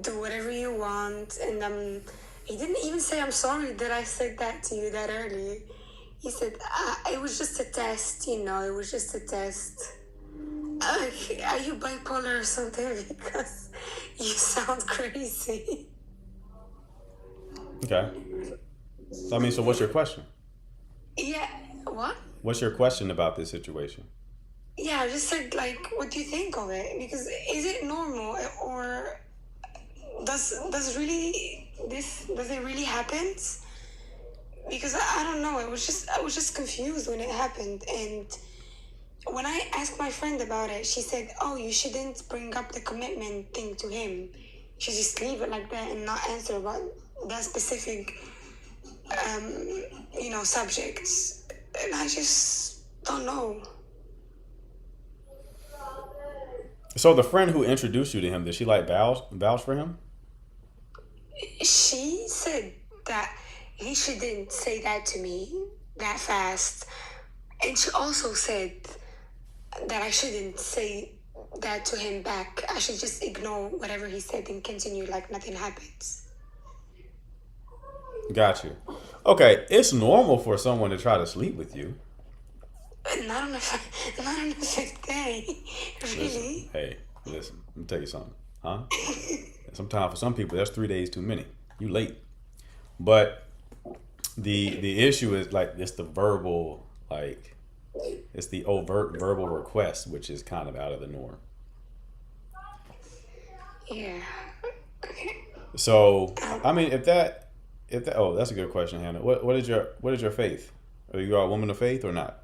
do whatever you want, and he didn't even say I'm sorry that I said that to you that early. He said it was just a test, it was just a test. Are you bipolar or something? Because you sound crazy. Okay. So what's your question? Yeah. What? What's your question about this situation? Yeah, I just said, like, what do you think of it? Because is it normal, or does it really happen? Because I don't know. I was just confused when it happened, and when I asked my friend about it, she said, "Oh, you shouldn't bring up the commitment thing to him. You should just leave it like that and not answer about that specific, subjects." And I just don't know. So the friend who introduced you to him, did she like vouch for him? She said that he shouldn't say that to me that fast. And she also said that I shouldn't say that to him back. I should just ignore whatever he said and continue like nothing happens. Got you. Okay, it's normal for someone to try to sleep with you. Not on the 5th day. Really? Listen, let me tell you something. Huh? Sometimes for some people, that's 3 days too many. You late. But The issue is like it's the verbal, like it's the overt verbal request, which is kind of out of the norm. Yeah. So I mean, if that oh, that's a good question, Hannah. What is your faith? Are you a woman of faith or not?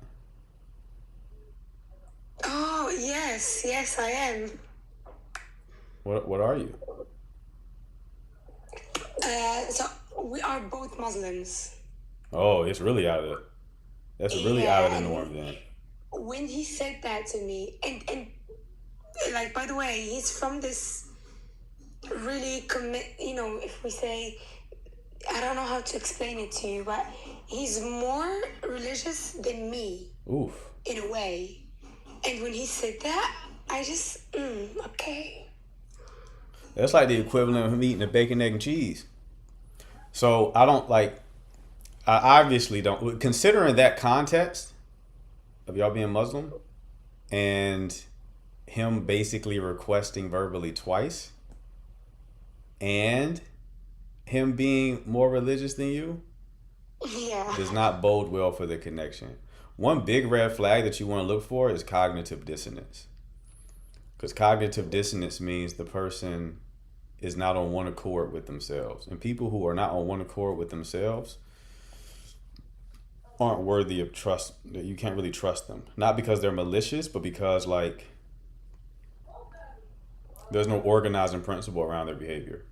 Oh, yes, I am. What are you? So we are both Muslims. Oh, it's really that's really out of the norm then. When he said that to me, and like, by the way, he's from this really if we say, I don't know how to explain it to you, but he's more religious than me. Oof. In a way. And when he said that, I just, okay. That's like the equivalent of him eating a bacon, egg, and cheese. So I obviously don't, considering that context of y'all being Muslim and him basically requesting verbally twice and him being more religious than you Yeah. does not bode well for the connection. One big red flag that you want to look for is cognitive dissonance. Because cognitive dissonance means the person is not on one accord with themselves. And people who are not on one accord with themselves aren't worthy of trust. You can't really trust them. Not because they're malicious, but because like there's no organizing principle around their behavior.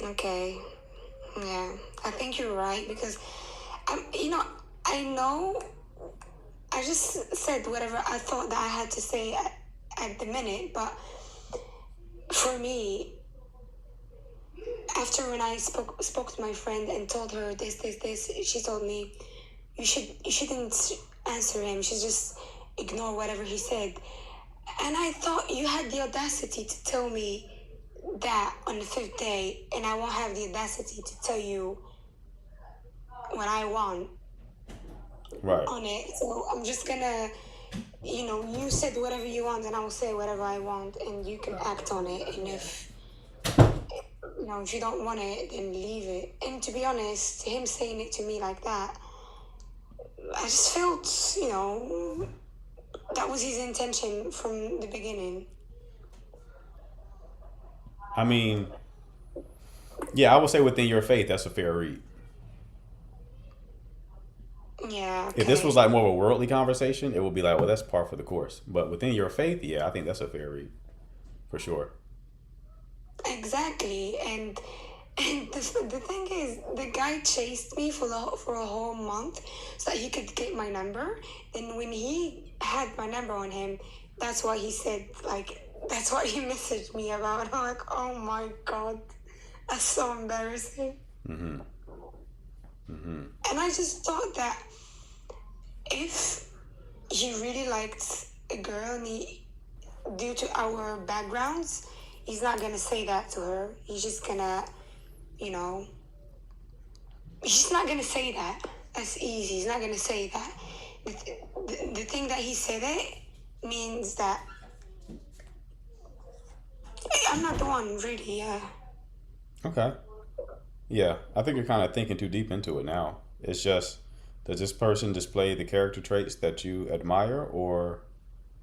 Okay. Yeah, I think you're right because, I know I just said whatever I thought that I had to say at the minute, but for me, after when I spoke to my friend and told her this, she told me you shouldn't answer him. You should just ignore whatever he said. And I thought you had the audacity to tell me that on the 5th day, and I won't have the audacity to tell you what I want Right. on it. So I'm just gonna, you said whatever you want, and I will say whatever I want, and you can act on it. And if you don't want it, then leave it. And to be honest, him saying it to me like that, I just felt, that was his intention from the beginning. I mean, yeah, I would say within your faith, that's a fair read. Yeah. Okay. If this was like more of a worldly conversation, it would be like, well, that's par for the course. But within your faith, yeah, I think that's a fair read, for sure. Exactly, and the thing is, the guy chased me for a whole month so that he could get my number. And when he had my number on him, that's why he said, like, that's what he messaged me about. I'm like, oh my god, that's so embarrassing. Mm-hmm. Mm-hmm. And I just thought that if he really liked a girl and due to our backgrounds, he's not gonna say that to her. He's just gonna, he's not gonna say that. That's easy. He's not gonna say that. The thing that he said it means that I'm not the one, really. Yeah. Okay. Yeah, I think you're kind of thinking too deep into it now. It's just, does this person display the character traits that you admire or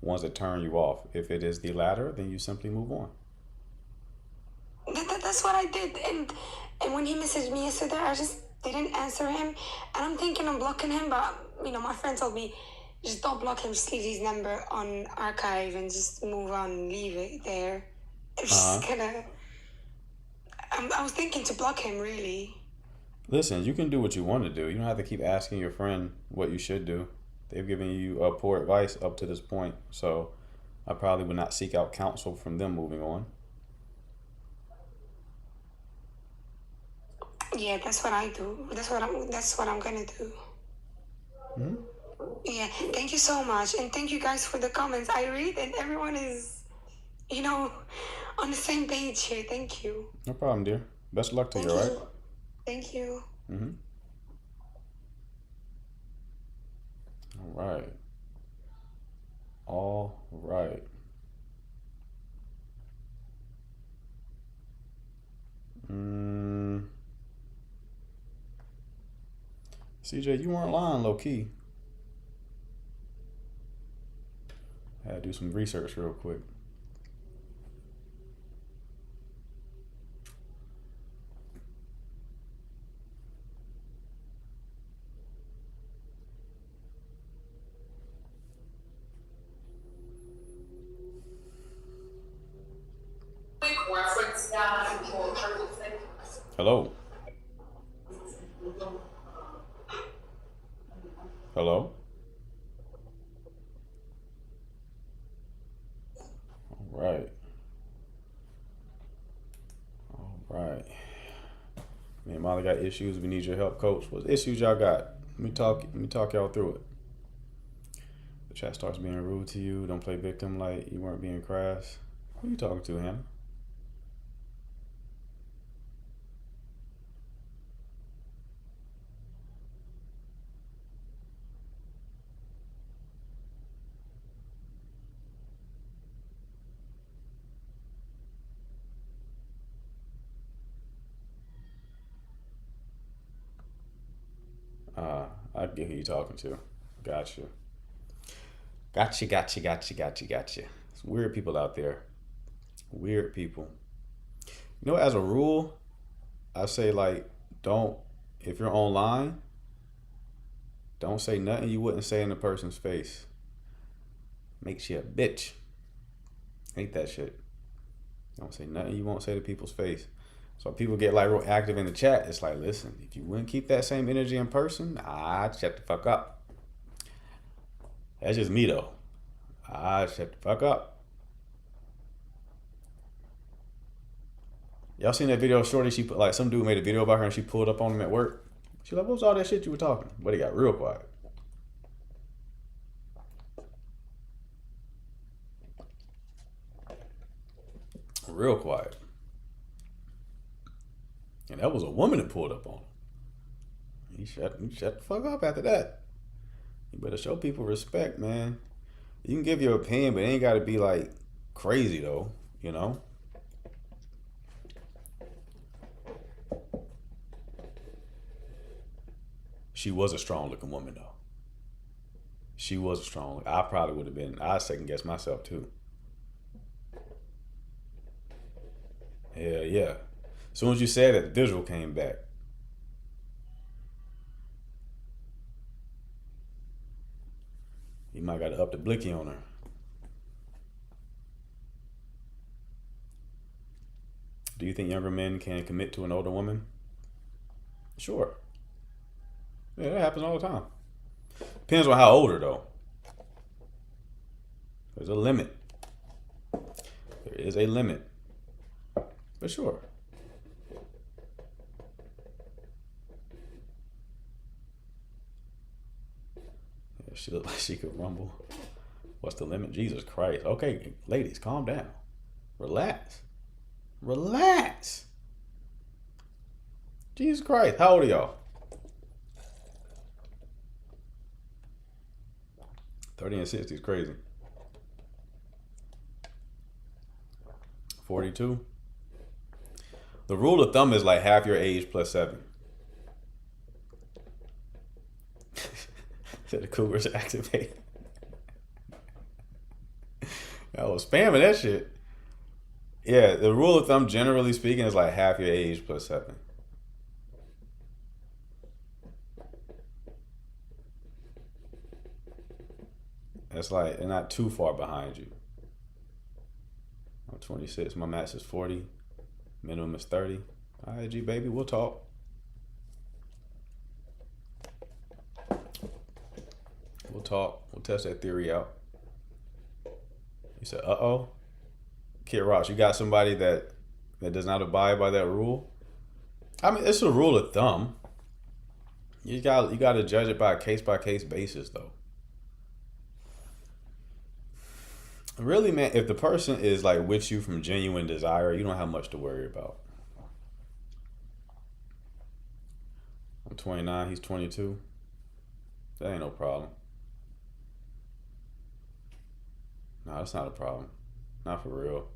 ones that turn you off? If it is the latter, then you simply move on. That's what I did. And when he messaged me yesterday, I just didn't answer him. And I'm thinking I'm blocking him, but, my friend told me, just don't block him, just leave his number on archive and just move on, leave it there. I'm just gonna... I was thinking to block him, really. Listen, you can do what you want to do. You don't have to keep asking your friend what you should do. They've given you poor advice up to this point, so I probably would not seek out counsel from them moving on. Yeah, that's what I do. That's what I'm gonna do. Mm-hmm. Yeah, thank you so much, and thank you guys for the comments. I read, and everyone is, on the same page here. Thank you. No problem, dear. Best of luck to you, all right? Thank you. Mm-hmm. All right. All right. CJ, you weren't lying, low key. I had to do some research real quick. Hello. Hello. All right. All right. Me and Molly got issues. We need your help, Coach. What issues y'all got? Let me talk y'all through it. The chat starts being rude to you. Don't play victim like you weren't being crass. Who are you talking to, Hannah? I get who you talking to. Gotcha. Gotcha. It's weird people out there. Weird people. You know, as a rule, I say like, if you're online, don't say nothing you wouldn't say in a person's face. Makes you a bitch. Hate that shit. Don't say nothing you won't say to people's face. So people get like real active in the chat. It's like, listen, if you wouldn't keep that same energy in person, I'd shut the fuck up. That's just me though. I'd shut the fuck up. Y'all seen that video of Shorty? She put like some dude made a video about her and she pulled up on him at work. She like, what was all that shit you were talking? But he got real quiet. Real quiet. And that was a woman that pulled up on him. He shut the fuck up after that. You better show people respect, man. You can give your opinion, but it ain't got to be like crazy though, you know? She was a strong looking woman though. She was a strong. I probably would have been. I second guess myself too. Yeah. As soon as you said that, the visual came back. You might got to up the blicky on her. Do you think younger men can commit to an older woman? Sure. Yeah, that happens all the time. Depends on how older though. There's a limit. There is a limit. But sure. Yeah, she looked like she could rumble. What's the limit? Jesus Christ. Okay, ladies, calm down. Relax. Jesus Christ. How old are y'all? 30 and 60 is crazy. 42. The rule of thumb is like half your age plus 7. The cougars activate. I was spamming that shit. Yeah, the rule of thumb, generally speaking, is like half your age plus 7. That's like, they're not too far behind you. I'm 26. My max is 40. Minimum is 30. All right, G baby, we'll talk. We'll talk. We'll test that theory out. You said, uh-oh. Kid Ross, you got somebody that does not abide by that rule? I mean, it's a rule of thumb. You got to judge it by case basis, though. Really, man, if the person is like with you from genuine desire, you don't have much to worry about. I'm 29, he's 22. That ain't no problem. No, that's not a problem. Not for real.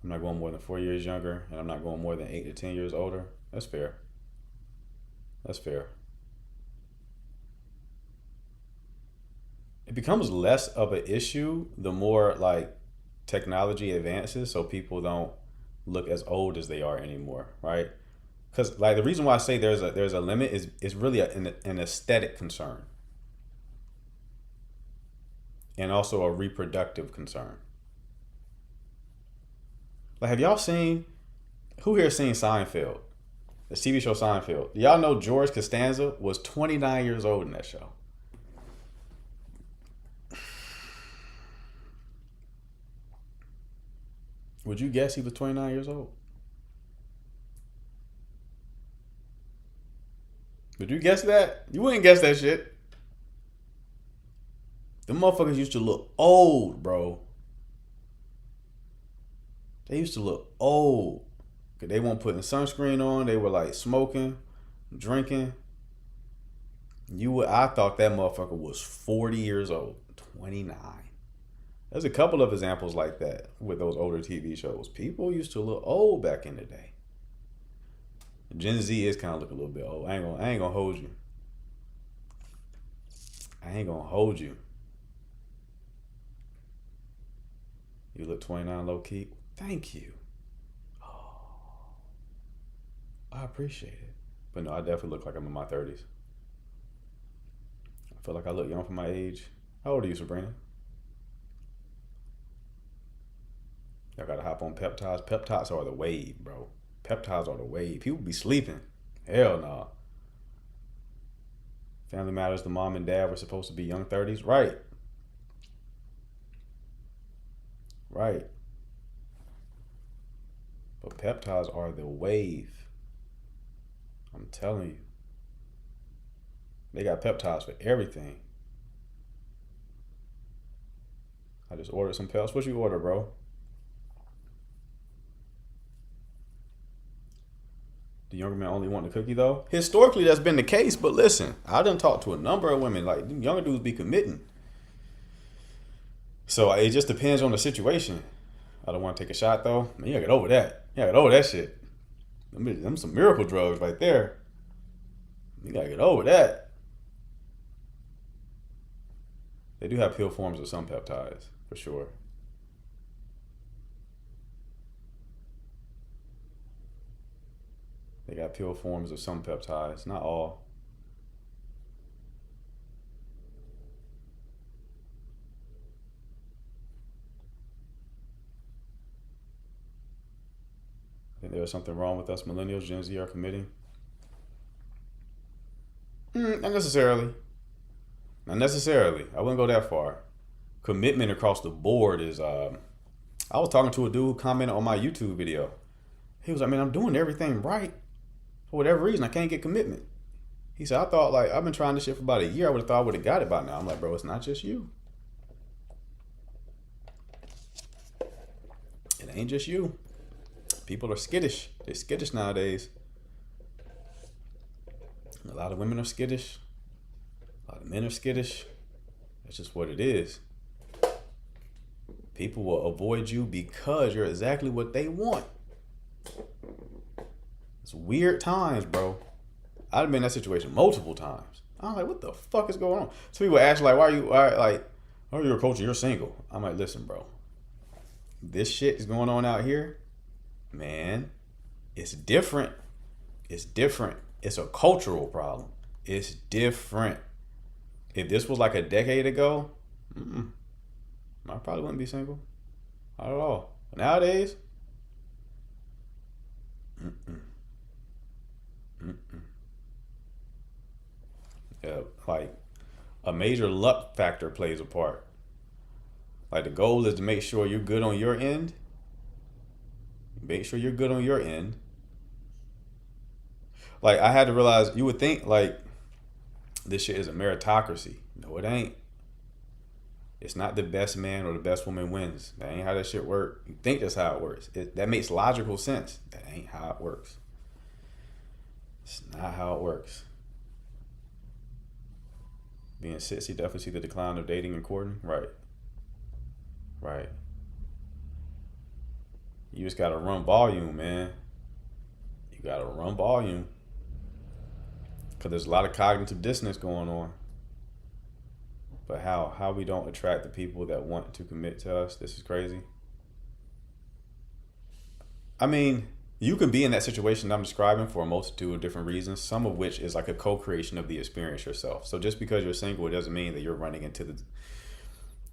I'm not going more than 4 years younger, and I'm not going more than 8 to 10 years older. That's fair. That's fair. It becomes less of an issue the more like technology advances, so people don't look as old as they are anymore, right? Because like the reason why I say there's a limit is really an aesthetic concern and also a reproductive concern. Like, have y'all seen, who here seen Seinfeld? The TV show Seinfeld. Do y'all know George Costanza was 29 years old in that show? Would you guess he was 29 years old? Would you guess that? You wouldn't guess that shit. The motherfuckers used to look old, bro. They used to look old. Cause they weren't putting sunscreen on. They were like smoking, drinking. I thought that motherfucker was 40 years old. 29. There's a couple of examples like that with those older TV shows. People used to look old back in the day. Gen Z is kind of look a little bit old. I ain't gonna hold you. I ain't gonna hold you. You look 29 low key. Thank you. Oh, I appreciate it. But no, I definitely look like I'm in my 30s. I feel like I look young for my age. How old are you, Sabrina? Y'all gotta hop on peptides. Peptides are the wave, bro. Peptides are the wave. People be sleeping. Hell no. Family Matters, the mom and dad were supposed to be young 30s. Right. Right. But peptides are the wave. I'm telling you. They got peptides for everything. I just ordered some peps. What you order, bro? The younger men only want the cookie, though? Historically, that's been the case, but listen, I done talked to a number of women. Like, them younger dudes be committing. So it just depends on the situation. I don't want to take a shot, though. Man, you gotta get over that. You gotta get over that shit. Them some miracle drugs right there. You gotta get over that. They do have pill forms of some peptides, for sure. They got pill forms of some peptides, not all. I think there's something wrong with us millennials. Gen Z are committing. Not necessarily. Not necessarily. I wouldn't go that far. Commitment across the board is. I was talking to a dude who commented on my YouTube video. He was like, "Man, I'm doing everything right. For whatever reason, I can't get commitment." He said, "I thought like I've been trying this shit for about a year. I would have thought I would have got it by now." I'm like, "Bro, it's not just you. It ain't just you. People are skittish. They're skittish nowadays. A lot of women are skittish. A lot of men are skittish. That's just what it is. People will avoid you because you're exactly what they want. It's weird times, bro. I've been in that situation multiple times. I'm like, what the fuck is going on? So people ask like, why are you a coach and you're single? I'm like, listen, bro. This shit is going on out here. Man, it's different. It's different. It's a cultural problem. It's different. If this was like a decade ago, I probably wouldn't be single. Not at all. But nowadays, yeah, like a major luck factor plays a part. Like the goal is to make sure you're good on your end. Make sure you're good on your end. Like I had to realize, you would think like this shit is a meritocracy. No, it ain't. It's not the best man or the best woman wins. That ain't how that shit works. You think that's how it works. That makes logical sense. That ain't how it works. It's not how it works. Being sissy, definitely see the decline of dating and courting. Right. Right. You just gotta run volume, man. You gotta run volume. Because there's a lot of cognitive dissonance going on. But how we don't attract the people that want to commit to us, this is crazy. I mean, you can be in that situation I'm describing for a multitude of different reasons, some of which is like a co-creation of the experience yourself. So just because you're single, it doesn't mean that you're running into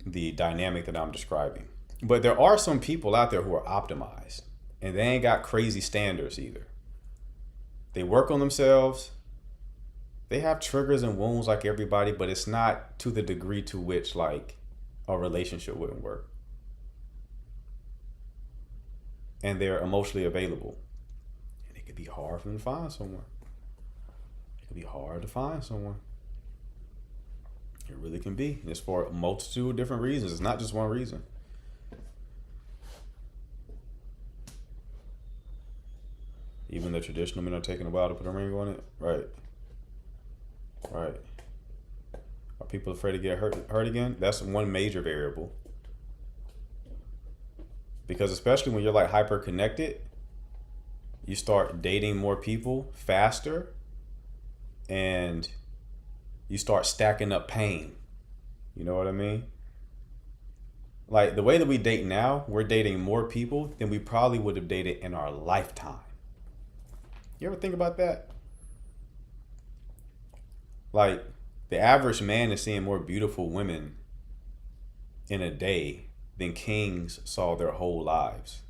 the dynamic that I'm describing. But there are some people out there who are optimized, and they ain't got crazy standards either. They work on themselves. They have triggers and wounds like everybody, but it's not to the degree to which like a relationship wouldn't work. And they're emotionally available. And it could be hard for them to find someone. It could be hard to find someone. It really can be. And it's for a multitude of different reasons. It's not just one reason. Even the traditional men are taking a while to put a ring on it. Right. Right. Are people afraid to get hurt again? That's one major variable. Because especially when you're like hyper connected, you start dating more people faster and you start stacking up pain. You know what I mean? Like the way that we date now, we're dating more people than we probably would have dated in our lifetime. You ever think about that? Like the average man is seeing more beautiful women in a day than kings saw their whole lives.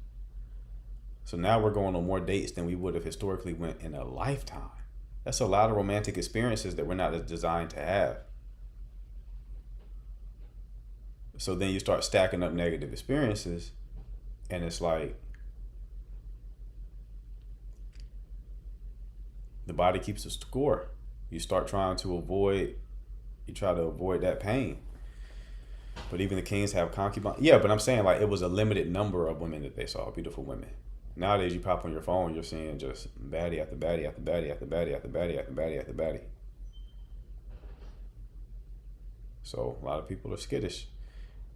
So now we're going on more dates than we would have historically went in a lifetime. That's a lot of romantic experiences that we're not designed to have. So then you start stacking up negative experiences, and it's like the body keeps a score. You start trying to avoid that pain. But even the kings have concubines. Yeah, but I'm saying like it was a limited number of women that they saw, beautiful women. Nowadays you pop on your phone, you're seeing just baddie after baddie after baddie after baddie after baddie after baddie after baddie. So a lot of people are skittish.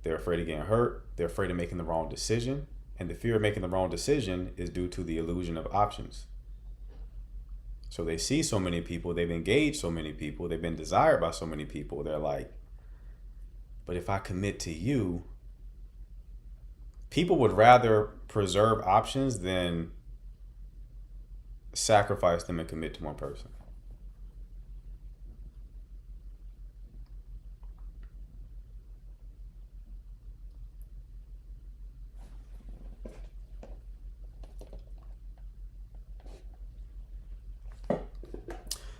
They're afraid of getting hurt. They're afraid of making the wrong decision. And the fear of making the wrong decision is due to the illusion of options. So they see so many people, they've engaged so many people, they've been desired by so many people. They're like, but if I commit to you, people would rather preserve options than sacrifice them and commit to one person.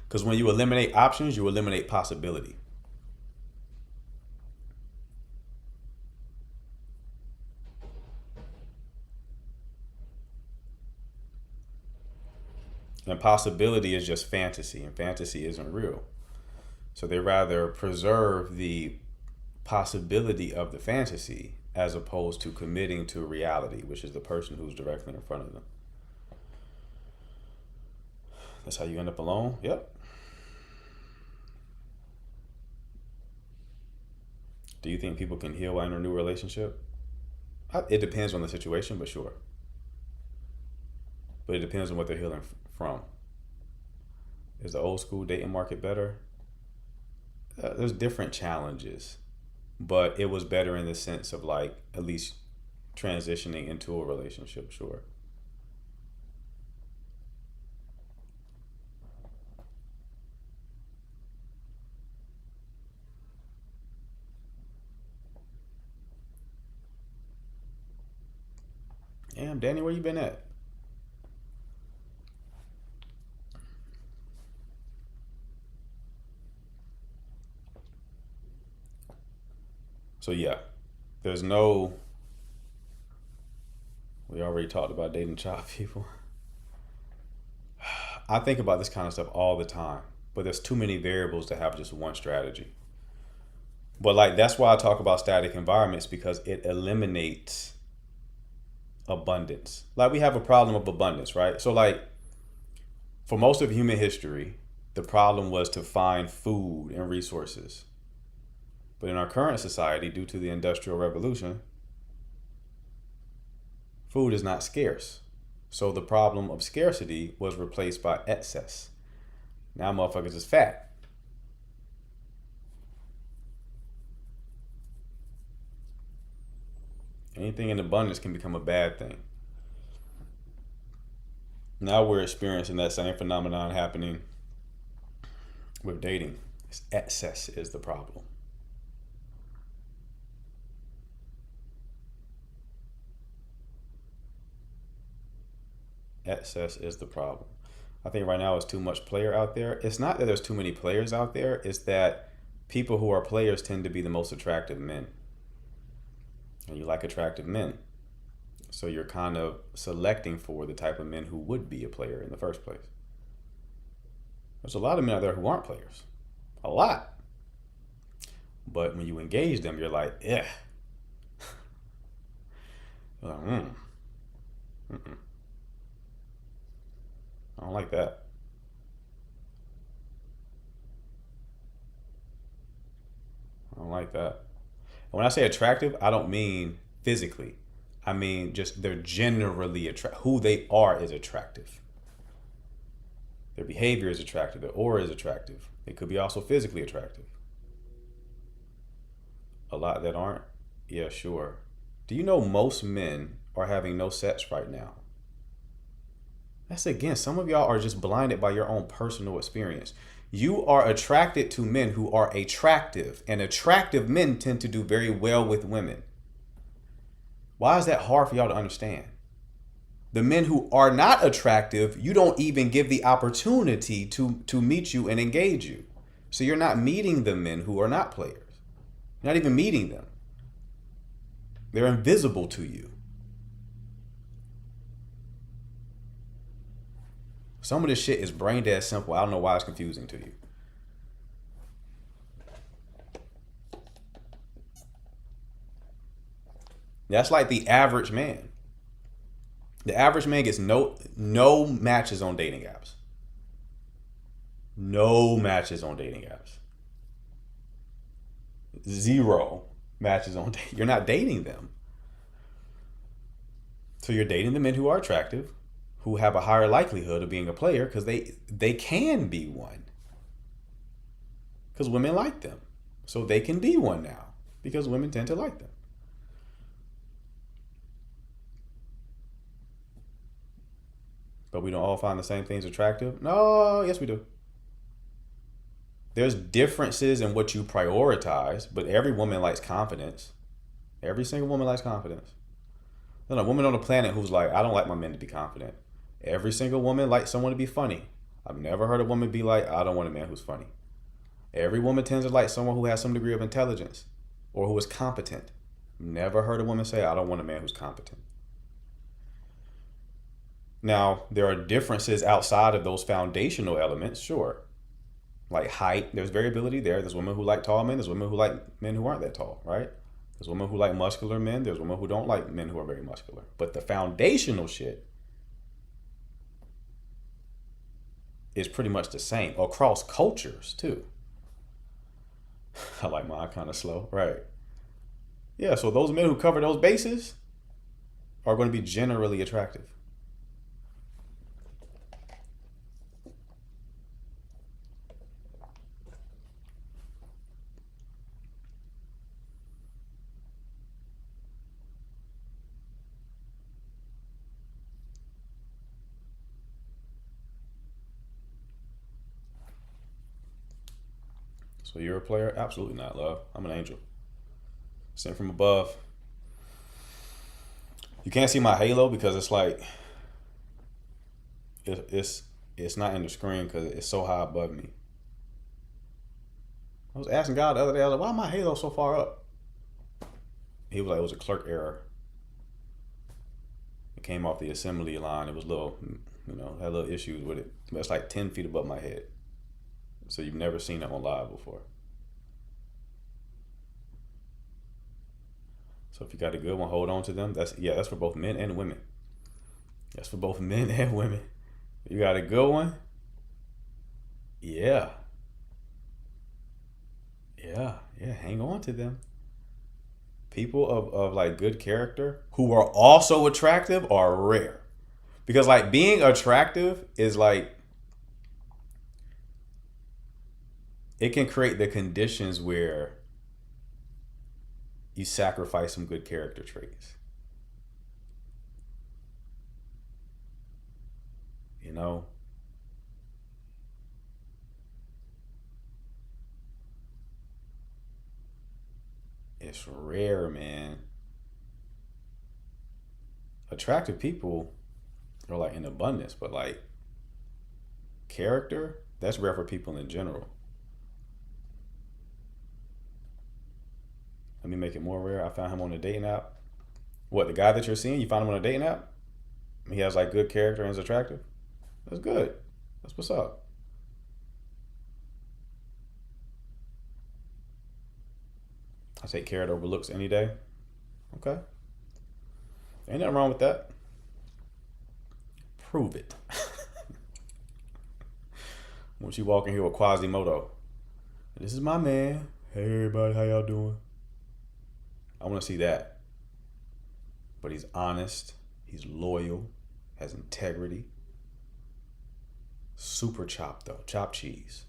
Because when you eliminate options, you eliminate possibility. And possibility is just fantasy, and fantasy isn't real. So they rather preserve the possibility of the fantasy as opposed to committing to reality, which is the person who's directly in front of them. That's how you end up alone? Yep. Do you think people can heal in a new relationship? It depends on the situation, but sure. But it depends on what they're healing from. Is the old school dating market better? There's different challenges, but it was better in the sense of like at least transitioning into a relationship, sure. Damn, Danny, where you been at? So yeah, there's no, we already talked about dating child people. I think about this kind of stuff all the time, but there's too many variables to have just one strategy. But like, that's why I talk about static environments, because it eliminates abundance. Like we have a problem of abundance, right? So like for most of human history, the problem was to find food and resources. But in our current society, due to the Industrial Revolution, food is not scarce. So the problem of scarcity was replaced by excess. Now motherfuckers is fat. Anything in abundance can become a bad thing. Now we're experiencing that same phenomenon happening with dating. Excess is the problem. Excess is the problem. I think right now it's too much player out there. It's not that there's too many players out there. It's that people who are players tend to be the most attractive men. And you like attractive men. So you're kind of selecting for the type of men who would be a player in the first place. There's a lot of men out there who aren't players. A lot. But when you engage them, you're like, yeah. You're like, mm-mm. I don't like that. I don't like that. And when I say attractive, I don't mean physically. I mean just they're generally attractive. Who they are is attractive. Their behavior is attractive. Their aura is attractive. They could be also physically attractive. A lot that aren't? Yeah, sure. Do you know most men are having no sex right now? That's again, some of y'all are just blinded by your own personal experience. You are attracted to men who are attractive, and attractive men tend to do very well with women. Why is that hard for y'all to understand? The men who are not attractive, you don't even give the opportunity to meet you and engage you. So you're not meeting the men who are not players. You're not even meeting them. They're invisible to you. Some of this shit is brain dead simple. I don't know why it's confusing to you. That's like the average man. The average man gets no matches on dating apps. No matches on dating apps. 0 matches on dating. You're not dating them. So you're dating the men who are attractive, who have a higher likelihood of being a player because they can be one. Because women like them. So they can be one now because women tend to like them. But we don't all find the same things attractive? No, yes we do. There's differences in what you prioritize, but every woman likes confidence. Every single woman likes confidence. There's a woman on the planet who's like, I don't like my men to be confident. Every single woman likes someone to be funny. I've never heard a woman be like, I don't want a man who's funny. Every woman tends to like someone who has some degree of intelligence or who is competent. Never heard a woman say, I don't want a man who's competent. Now, there are differences outside of those foundational elements, sure. Like height, there's variability there. There's women who like tall men. There's women who like men who aren't that tall, right? There's women who like muscular men. There's women who don't like men who are very muscular. But the foundational shit is pretty much the same across cultures too. I like mine kind of slow, right? Yeah, so those men who cover those bases are going to be generally attractive. So you're a player? Absolutely not, love. I'm an angel. Sent from above. You can't see my halo because it's like it's not in the screen because it's so high above me. I was asking God the other day, I was like, why my halo so far up? He was like, it was a clerk error. It came off the assembly line. It was little, had little issues with it. But it's like 10 feet above my head. So you've never seen it on live before. So if you got a good one, hold on to them. That's for both men and women. That's for both men and women. You got a good one? Yeah, hang on to them. People of like good character who are also attractive are rare. Because like being attractive is like it can create the conditions where you sacrifice some good character traits. You know? It's rare, man. Attractive people are like in abundance, but like character, that's rare for people in general. Let me make it more rare. I found him on a dating app. What, the guy that you're seeing, you found him on a dating app? He has like good character and is attractive? That's good. That's what's up. I take character over looks any day. Okay. Ain't nothing wrong with that. Prove it. Once you walk in here with Quasimodo, this is my man. Hey everybody, how y'all doing? I want to see that. But he's honest, he's loyal, has integrity. Super chopped though, chopped cheese.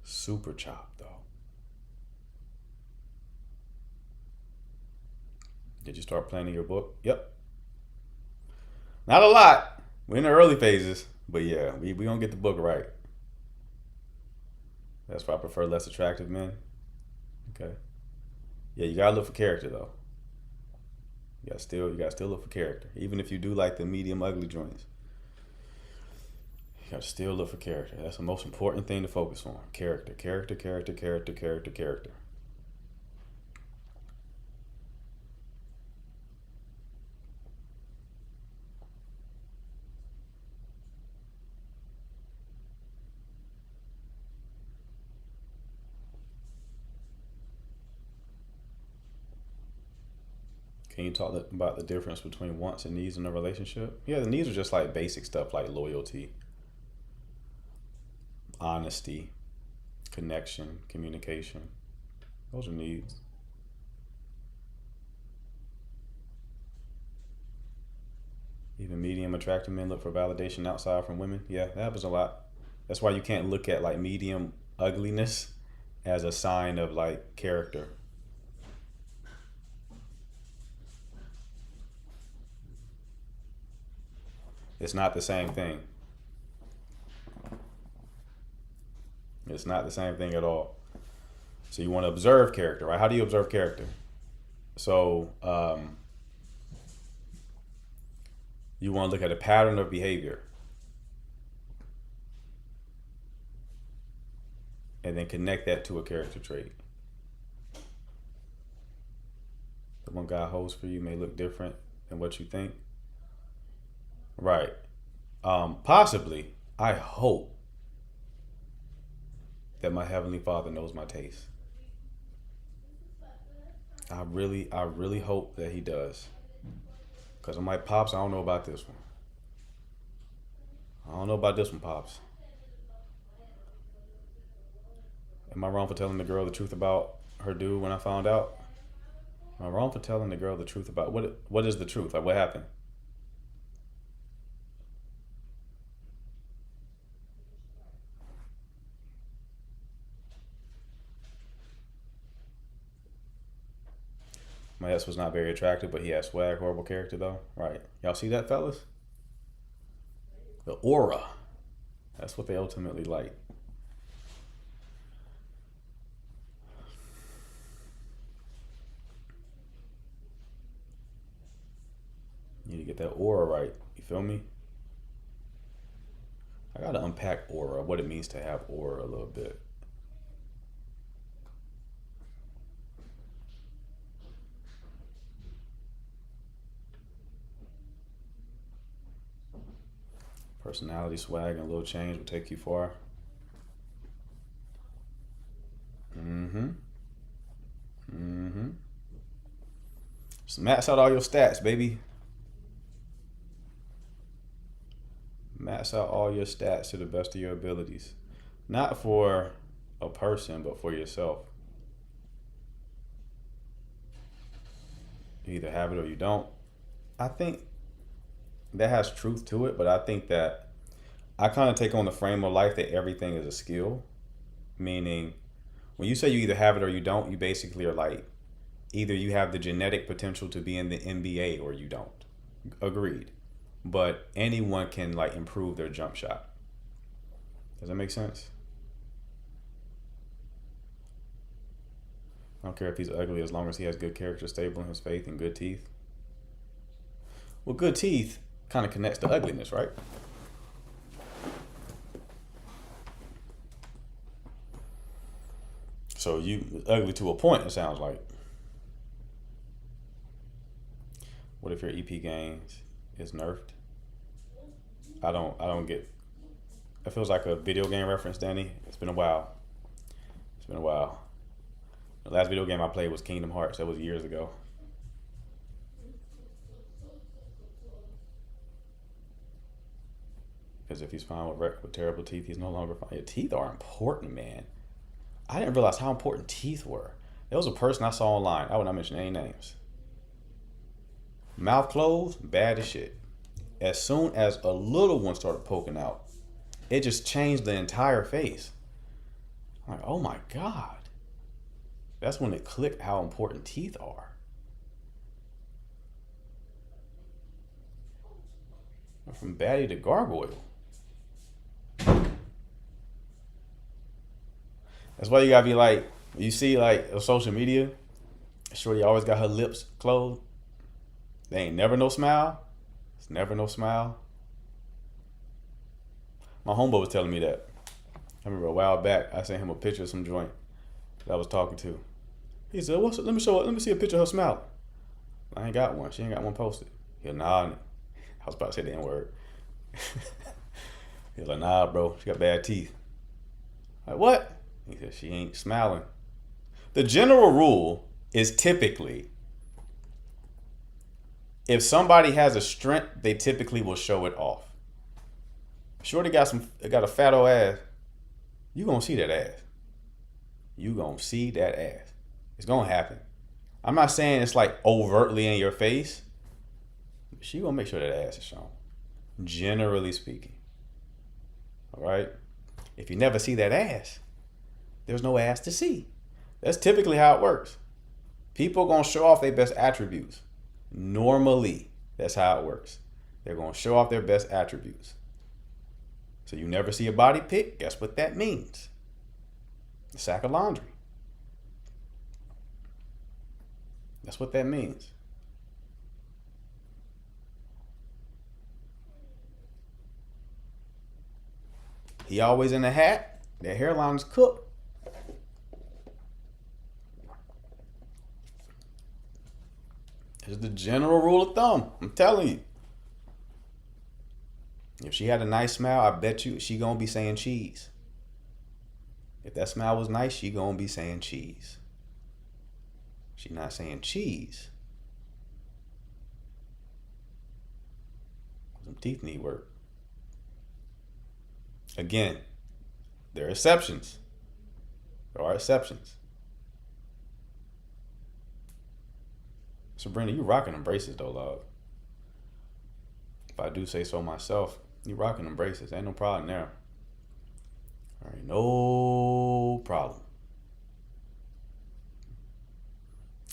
Super chopped though. Did you start planning your book? Yep. Not a lot. We're in the early phases, but yeah, we gonna get the book right. That's why I prefer less attractive men. Okay. Yeah, you gotta look for character though. You gotta still look for character. Even if you do like the medium ugly joints. You gotta still look for character. That's the most important thing to focus on. Character, character, character, character, character, character. Can you talk about the difference between wants and needs in a relationship? Yeah, the needs are just like basic stuff like loyalty, honesty, connection, communication. Those are needs. Even medium attractive men look for validation outside from women. Yeah, that happens a lot. That's why you can't look at like medium ugliness as a sign of like character. It's not the same thing. It's not the same thing at all. So you want to observe character, right? How do you observe character? So you want to look at a pattern of behavior and then connect that to a character trait. The one God holds for you may look different than what you think. Right. Possibly, I hope that my Heavenly Father knows my taste. I really hope that He does. Because I'm like, Pops, I don't know about this one. I don't know about this one, Pops. Am I wrong for telling the girl the truth about her dude when I found out? Am I wrong for telling the girl the truth about what is the truth? Like, what happened? My ex was not very attractive, but he had swag, horrible character though. Right. Y'all see that, fellas? The aura. That's what they ultimately like. You need to get that aura right. You feel me? I gotta unpack aura, what it means to have aura a little bit. Personality, swag, and a little change will take you far. So max out all your stats, baby. Max out all your stats to the best of your abilities. Not for a person, but for yourself. You either have it or you don't. I think that has truth to it, but I think that I kind of take on the frame of life that everything is a skill. Meaning, when you say you either have it or you don't, you basically are like, either you have the genetic potential to be in the NBA or you don't. Agreed. But anyone can like improve their jump shot. Does that make sense? I don't care if he's ugly as long as he has good character, stable in his faith, and good teeth. Well, good teeth kind of connects to ugliness, right? So you ugly to a point, it sounds like. What if your EP gains is nerfed? I don't get. It feels like a video game reference, Danny. It's been a while. It's been a while. The last video game I played was Kingdom Hearts. That was years ago. Because if he's fine with terrible teeth, he's no longer fine. Your teeth are important, man. I didn't realize how important teeth were. There was a person I saw online. I would not mention any names. Mouth closed, bad as shit. As soon as a little one started poking out, it just changed the entire face. I'm like, oh my God. That's when it clicked how important teeth are. From baddie to gargoyle. That's why you gotta be like, you see like on social media, shorty always got her lips closed. They ain't never no smile. It's never no smile. My homeboy was telling me that. I remember a while back, I sent him a picture of some joint that I was talking to. He said, let me see a picture of her smile. I ain't got one. She ain't got one posted. He was nah. I was about to say the N-word. He was like, nah, bro, she got bad teeth. Like, what? He said, she ain't smiling. The general rule is typically, if somebody has a strength, they typically will show it off. Shorty got a fat old ass. You gonna see that ass. You gonna see that ass. It's gonna happen. I'm not saying it's like overtly in your face. But she gonna make sure that ass is shown. Generally speaking. All right. If you never see that ass, there's no ass to see. That's typically how it works. People gonna show off their best attributes. Normally, that's how it works. They're gonna show off their best attributes. So you never see a body pic, guess what that means? A sack of laundry. That's what that means. He always in a hat. That hairline is cooked. It's the general rule of thumb. I'm telling you. If she had a nice smile, I bet you she gonna be saying cheese. If that smile was nice, she gonna be saying cheese. She not saying cheese. Some teeth need work. Again, there are exceptions. There are exceptions. Sabrina, you rocking them braces though, love. If I do say so myself, you rocking them braces. Ain't no problem there. All right, no problem.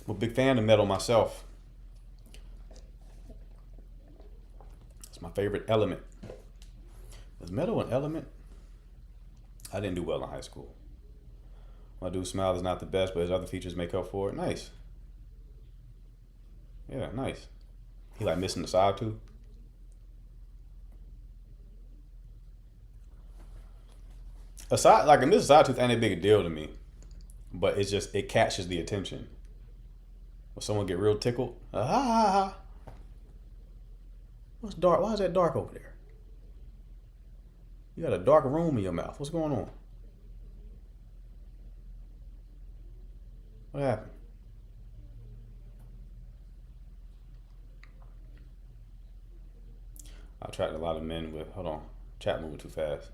I'm a big fan of metal myself. It's my favorite element. Is metal an element? I didn't do well in high school. My dude's smile is not the best, but his other features make up for it. Nice. Yeah, nice. He like missing the side tooth. A missing side tooth ain't a big deal to me, but it's just, it catches the attention. When someone get real tickled, what's dark? Why is that dark over there? You got a dark room in your mouth. What's going on? What happened? I attract a lot of men with, hold on, chat moving too fast.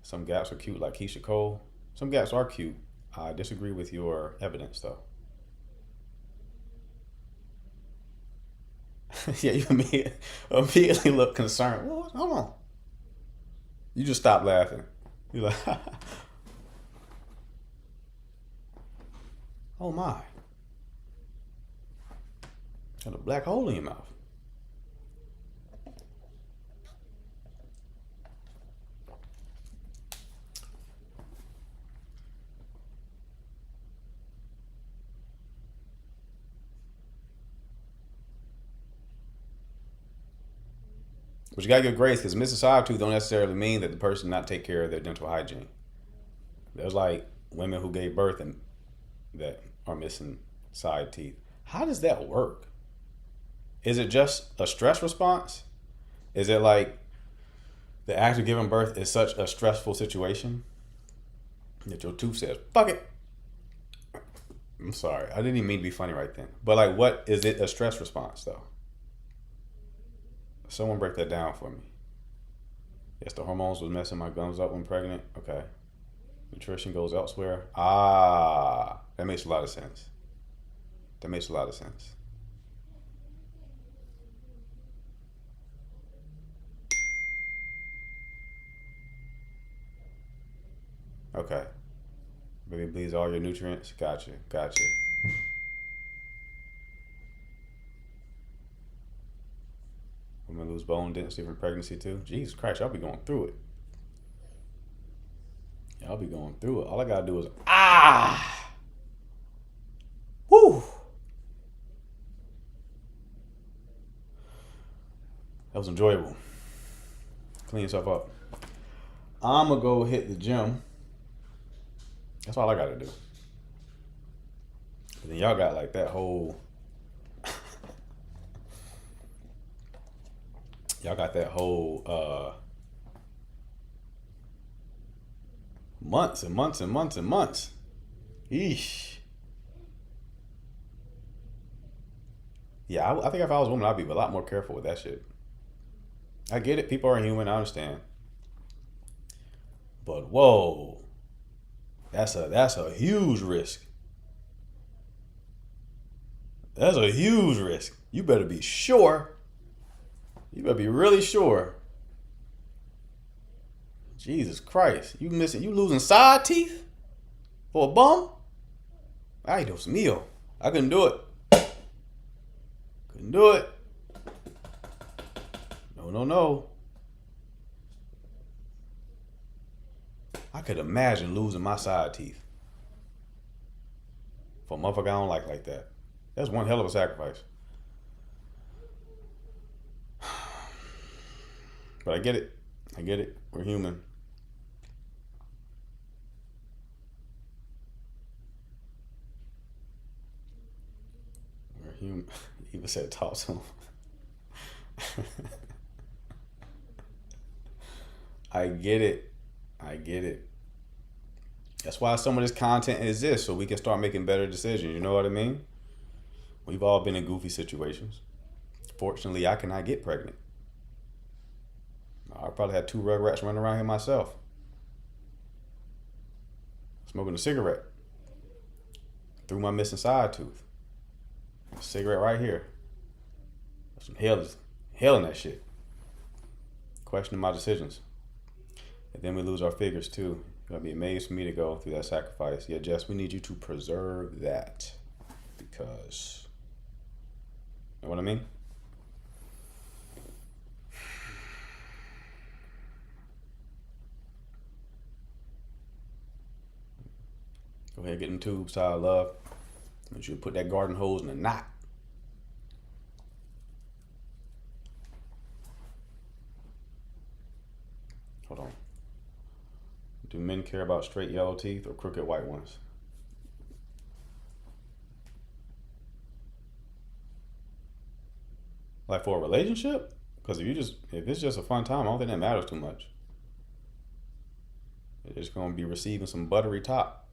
Some gaps are cute like Keisha Cole. Some gaps are cute. I disagree with your evidence though. Yeah, you immediately look concerned. Well, hold on. You just stop laughing. You're like, Oh my. Got a black hole in your mouth. But you gotta give grace because missing side tooth don't necessarily mean that the person not take care of their dental hygiene. There's like women who gave birth and that are missing side teeth. How does that work? Is it just a stress response? Is it like the act of giving birth is such a stressful situation that your tooth says, fuck it? I'm sorry. I didn't even mean to be funny right then. But like, what is it a stress response though? Someone break that down for me. Yes, the hormones was messing my gums up when pregnant. Okay. Nutrition goes elsewhere. Ah, that makes a lot of sense. That makes a lot of sense. Okay. Baby bleeds all your nutrients. Gotcha. Gotcha. Women lose bone density from pregnancy too. Jesus Christ, y'all be going through it. Y'all be going through it. All I gotta do is whoo. That was enjoyable. Clean yourself up. I'm gonna go hit the gym. That's all I gotta do. But then y'all got like that whole y'all got that whole months and months and months and months. Eesh. Yeah, I think if I was a woman, I'd be a lot more careful with that shit. I get it. People are human. I understand. But whoa, that's a huge risk. That's a huge risk. You better be sure. You better be really sure. Jesus Christ, you losing side teeth for a bum? Ay, Dios mío. I couldn't do it. Couldn't do it. No. I could imagine losing my side teeth for a motherfucker I don't like that. That's one hell of a sacrifice. But I get it. We're human. We're human. Eva said talk to him. I get it. That's why some of this content exists, so we can start making better decisions. You know what I mean? We've all been in goofy situations. Fortunately, I cannot get pregnant. I probably had 2 rugrats running around here myself. Smoking a cigarette. Through my missing side tooth. A cigarette right here. There's some hell in that shit. Questioning my decisions. And then we lose our figures too. It's gonna be amazing for me to go through that sacrifice. Yeah, Jess, we need you to preserve that. Because, you know what I mean? Go ahead, get them tubes, I love. Make sure you put that garden hose in a knot. Hold on. Do men care about straight yellow teeth or crooked white ones? Like for a relationship? Because if it's just a fun time, I don't think that matters too much. You're just gonna be receiving some buttery top.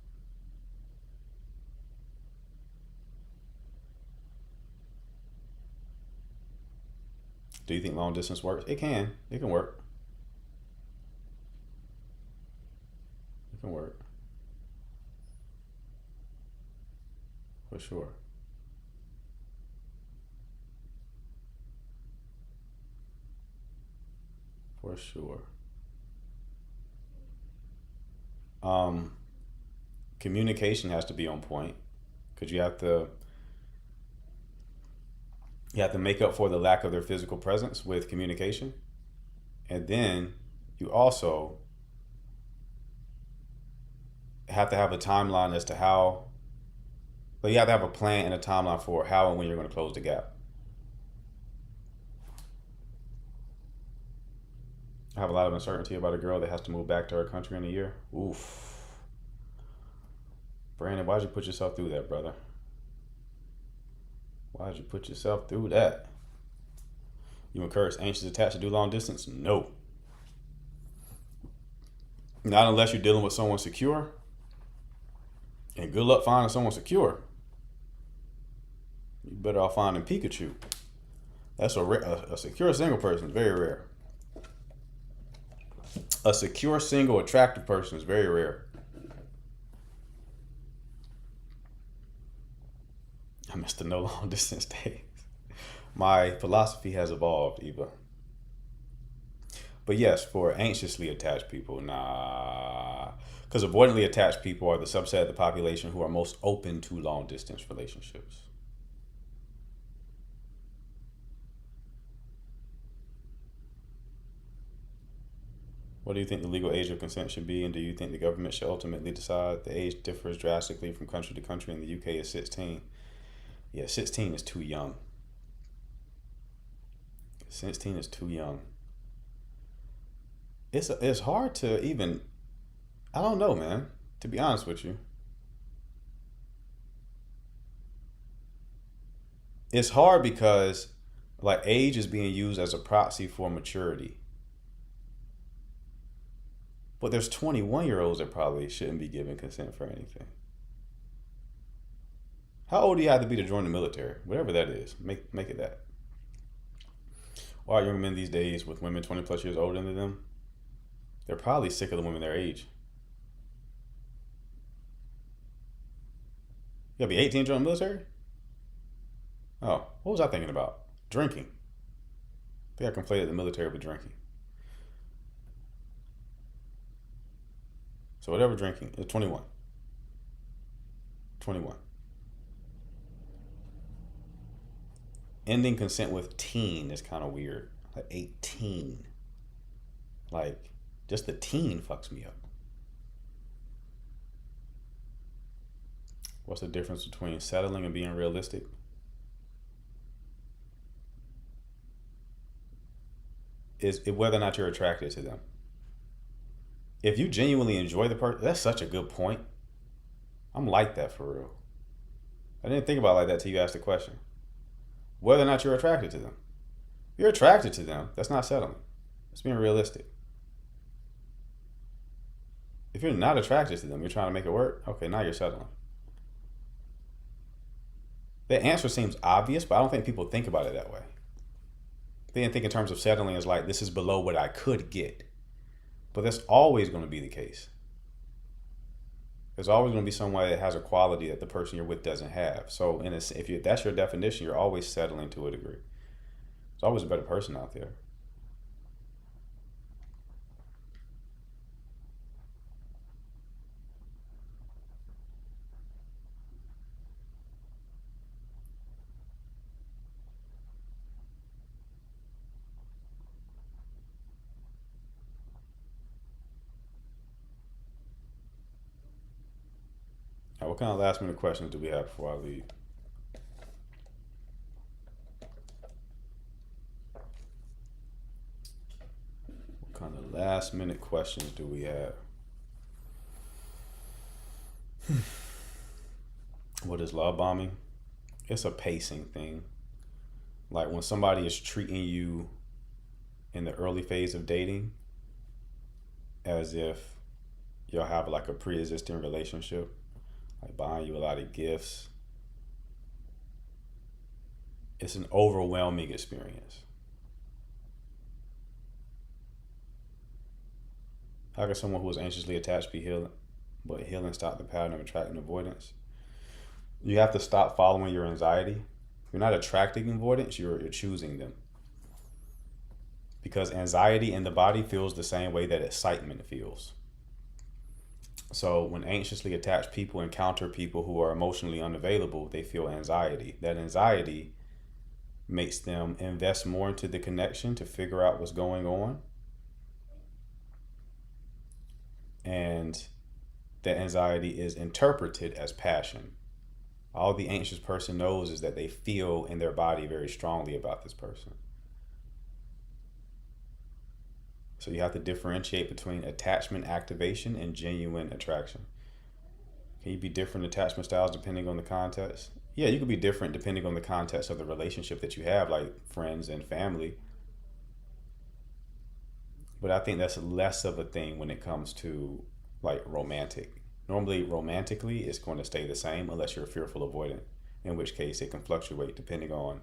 Do you think long distance works? It can. It can work. It can work. For sure. For sure. Communication has to be on point. because you have to make up for the lack of their physical presence with communication. And then you also have to have a timeline as to how, but you have to have a plan and a timeline for how and when you're going to close the gap. I have a lot of uncertainty about a girl that has to move back to her country in a year. Oof. Brandon, why'd you put yourself through that, brother? Why'd you put yourself through that? You encourage anxious attached to do long distance? No. Not unless you're dealing with someone secure. And good luck finding someone secure. You better off finding Pikachu. That's a secure single person is very rare. A secure single attractive person is very rare. I miss the no long distance days. My philosophy has evolved, Eva. But yes, for anxiously attached people, nah. Because avoidantly attached people are the subset of the population who are most open to long distance relationships. What do you think the legal age of consent should be, and do you think the government should ultimately decide? The age differs drastically from country to country. In the UK, it's 16. Yeah, 16 is too young. 16 is too young. It's hard to even, I don't know, man, to be honest with you. It's hard because like age is being used as a proxy for maturity. But there's 21-year-olds that probably shouldn't be given consent for anything. How old do you have to be to join the military? Whatever that is, make it that. Why are young men these days with women 20 plus years older than them? They're probably sick of the women their age. You gotta be 18 to join the military? Oh, what was I thinking about? Drinking. I think I conflated the military with drinking. So whatever drinking, it's 21. 21. Ending consent with teen is kind of weird. Like 18. Like, just the teen fucks me up. What's the difference between settling and being realistic? Is whether or not you're attracted to them. If you genuinely enjoy the person, that's such a good point. I'm like that for real. I didn't think about it like that till you asked the question. Whether or not you're attracted to them. If you're attracted to them, that's not settling. It's being realistic. If you're not attracted to them, you're trying to make it work, okay, now you're settling. The answer seems obvious, but I don't think people think about it that way. They didn't think in terms of settling as like, this is below what I could get. But that's always going to be the case. There's always going to be someone that has a quality that the person you're with doesn't have. So if that's your definition, you're always settling to a degree. There's always a better person out there. Now, what kind of last minute questions do we have before I leave? What kind of last minute questions do we have? What is love bombing? It's a pacing thing. Like when somebody is treating you in the early phase of dating as if you'll have like a pre-existing relationship. Like buying you a lot of gifts. It's an overwhelming experience. How can someone who is anxiously attached be healing, but healing stop the pattern of attracting avoidance? You have to stop following your anxiety. You're not attracting avoidance, you're choosing them. Because anxiety in the body feels the same way that excitement feels. So when anxiously attached people encounter people who are emotionally unavailable, they feel anxiety. That anxiety makes them invest more into the connection to figure out what's going on. And that anxiety is interpreted as passion. All the anxious person knows is that they feel in their body very strongly about this person. So you have to differentiate between attachment activation and genuine attraction. Can you be different attachment styles depending on the context? Yeah, you could be different depending on the context of the relationship that you have, like friends and family. But I think that's less of a thing when it comes to like romantic. Normally, romantically, it's going to stay the same unless you're fearful avoidant, in which case it can fluctuate depending on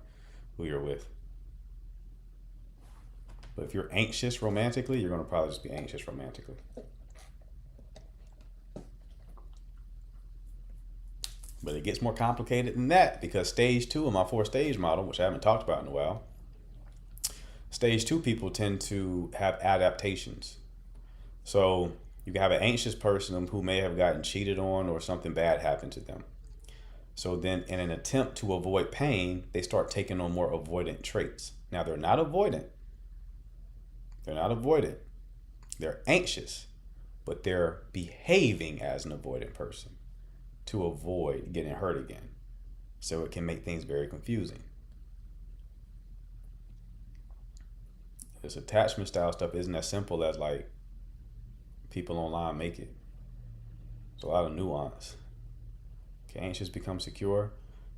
who you're with. But if you're anxious romantically, you're going to probably just be anxious romantically. But it gets more complicated than that, because stage 2 of my 4-stage model, which I haven't talked about in a while, stage 2 people tend to have adaptations. So you can have an anxious person who may have gotten cheated on or something bad happened to them. So then in an attempt to avoid pain, they start taking on more avoidant traits. Now they're not avoidant. They're anxious, but they're behaving as an avoidant person to avoid getting hurt again. So it can make things very confusing. This attachment style stuff isn't as simple as like people online make it. There's a lot of nuance. Can anxious become secure?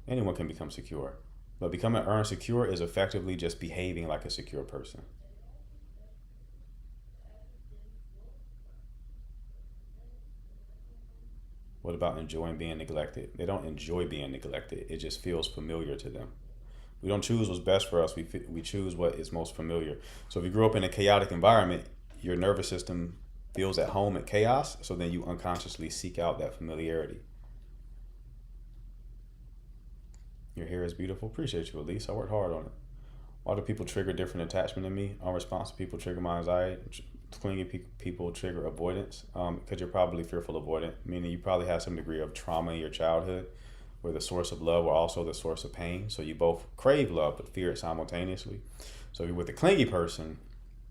Anyone can become secure. But becoming insecure is effectively just behaving like a secure person. What about enjoying being neglected? They don't enjoy being neglected. It just feels familiar to them. We don't choose what's best for us. We choose what is most familiar. So if you grew up in a chaotic environment, your nervous system feels at home at chaos. So then you unconsciously seek out that familiarity. Your hair is beautiful. Appreciate you, Elise. I worked hard on it. Why do people trigger different attachment in me? Unresponsive people trigger my anxiety. Clingy people trigger avoidance, because you're probably fearful avoidant, meaning you probably have some degree of trauma in your childhood where the source of love or also the source of pain. So you both crave love but fear it simultaneously. So you're with a clingy person,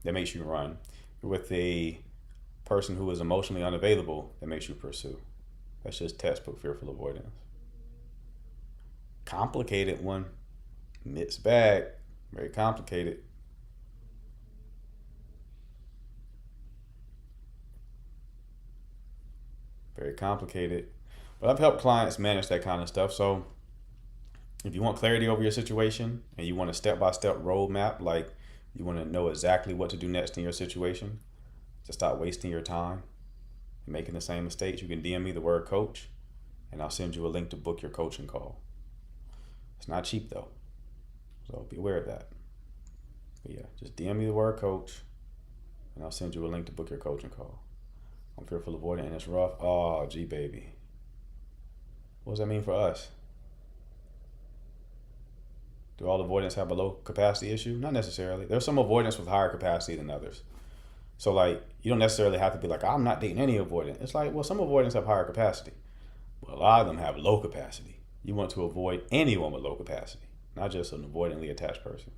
that makes you run. You're with a person who is emotionally unavailable, that makes you pursue. That's just textbook fearful avoidance. Complicated one. Mixed bag. Very complicated. Very complicated. But I've helped clients manage that kind of stuff. So if you want clarity over your situation and you want a step-by-step roadmap, like you want to know exactly what to do next in your situation to stop wasting your time and making the same mistakes, you can DM me the word coach and I'll send you a link to book your coaching call. It's not cheap though, so be aware of that. But yeah, just DM me the word coach and I'll send you a link to book your coaching call. I'm fearful avoidant and it's rough. Oh, gee, baby. What does that mean for us? Do all avoidants have a low capacity issue? Not necessarily. There's some avoidants with higher capacity than others. So like, you don't necessarily have to be like, I'm not dating any avoidant. It's like, well, some avoidants have higher capacity, but a lot of them have low capacity. You want to avoid anyone with low capacity, not just an avoidantly attached person.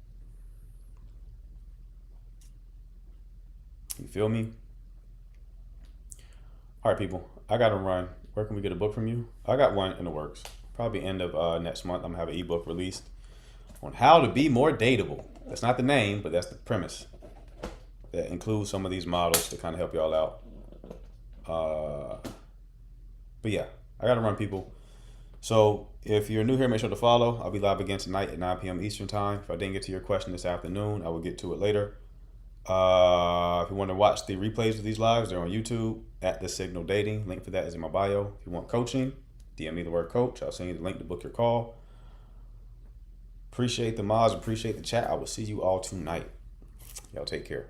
You feel me? All right, people, I got to run. Where can we get a book from you? I got one in the works. Probably end of next month, I'm going to have an ebook released on how to be more dateable. That's not the name, but that's the premise. That includes some of these models to kind of help y'all out. But yeah, I got to run, people. So if you're new here, make sure to follow. I'll be live again tonight at 9 p.m. Eastern time. If I didn't get to your question this afternoon, I will get to it later. If you want to watch the replays of these lives, they're on YouTube at The Signal Dating. Link for that is in my bio. If you want coaching, DM me the word coach. I'll send you the link to book your call. Appreciate the mods. Appreciate the chat. I will see you all tonight. Y'all take care.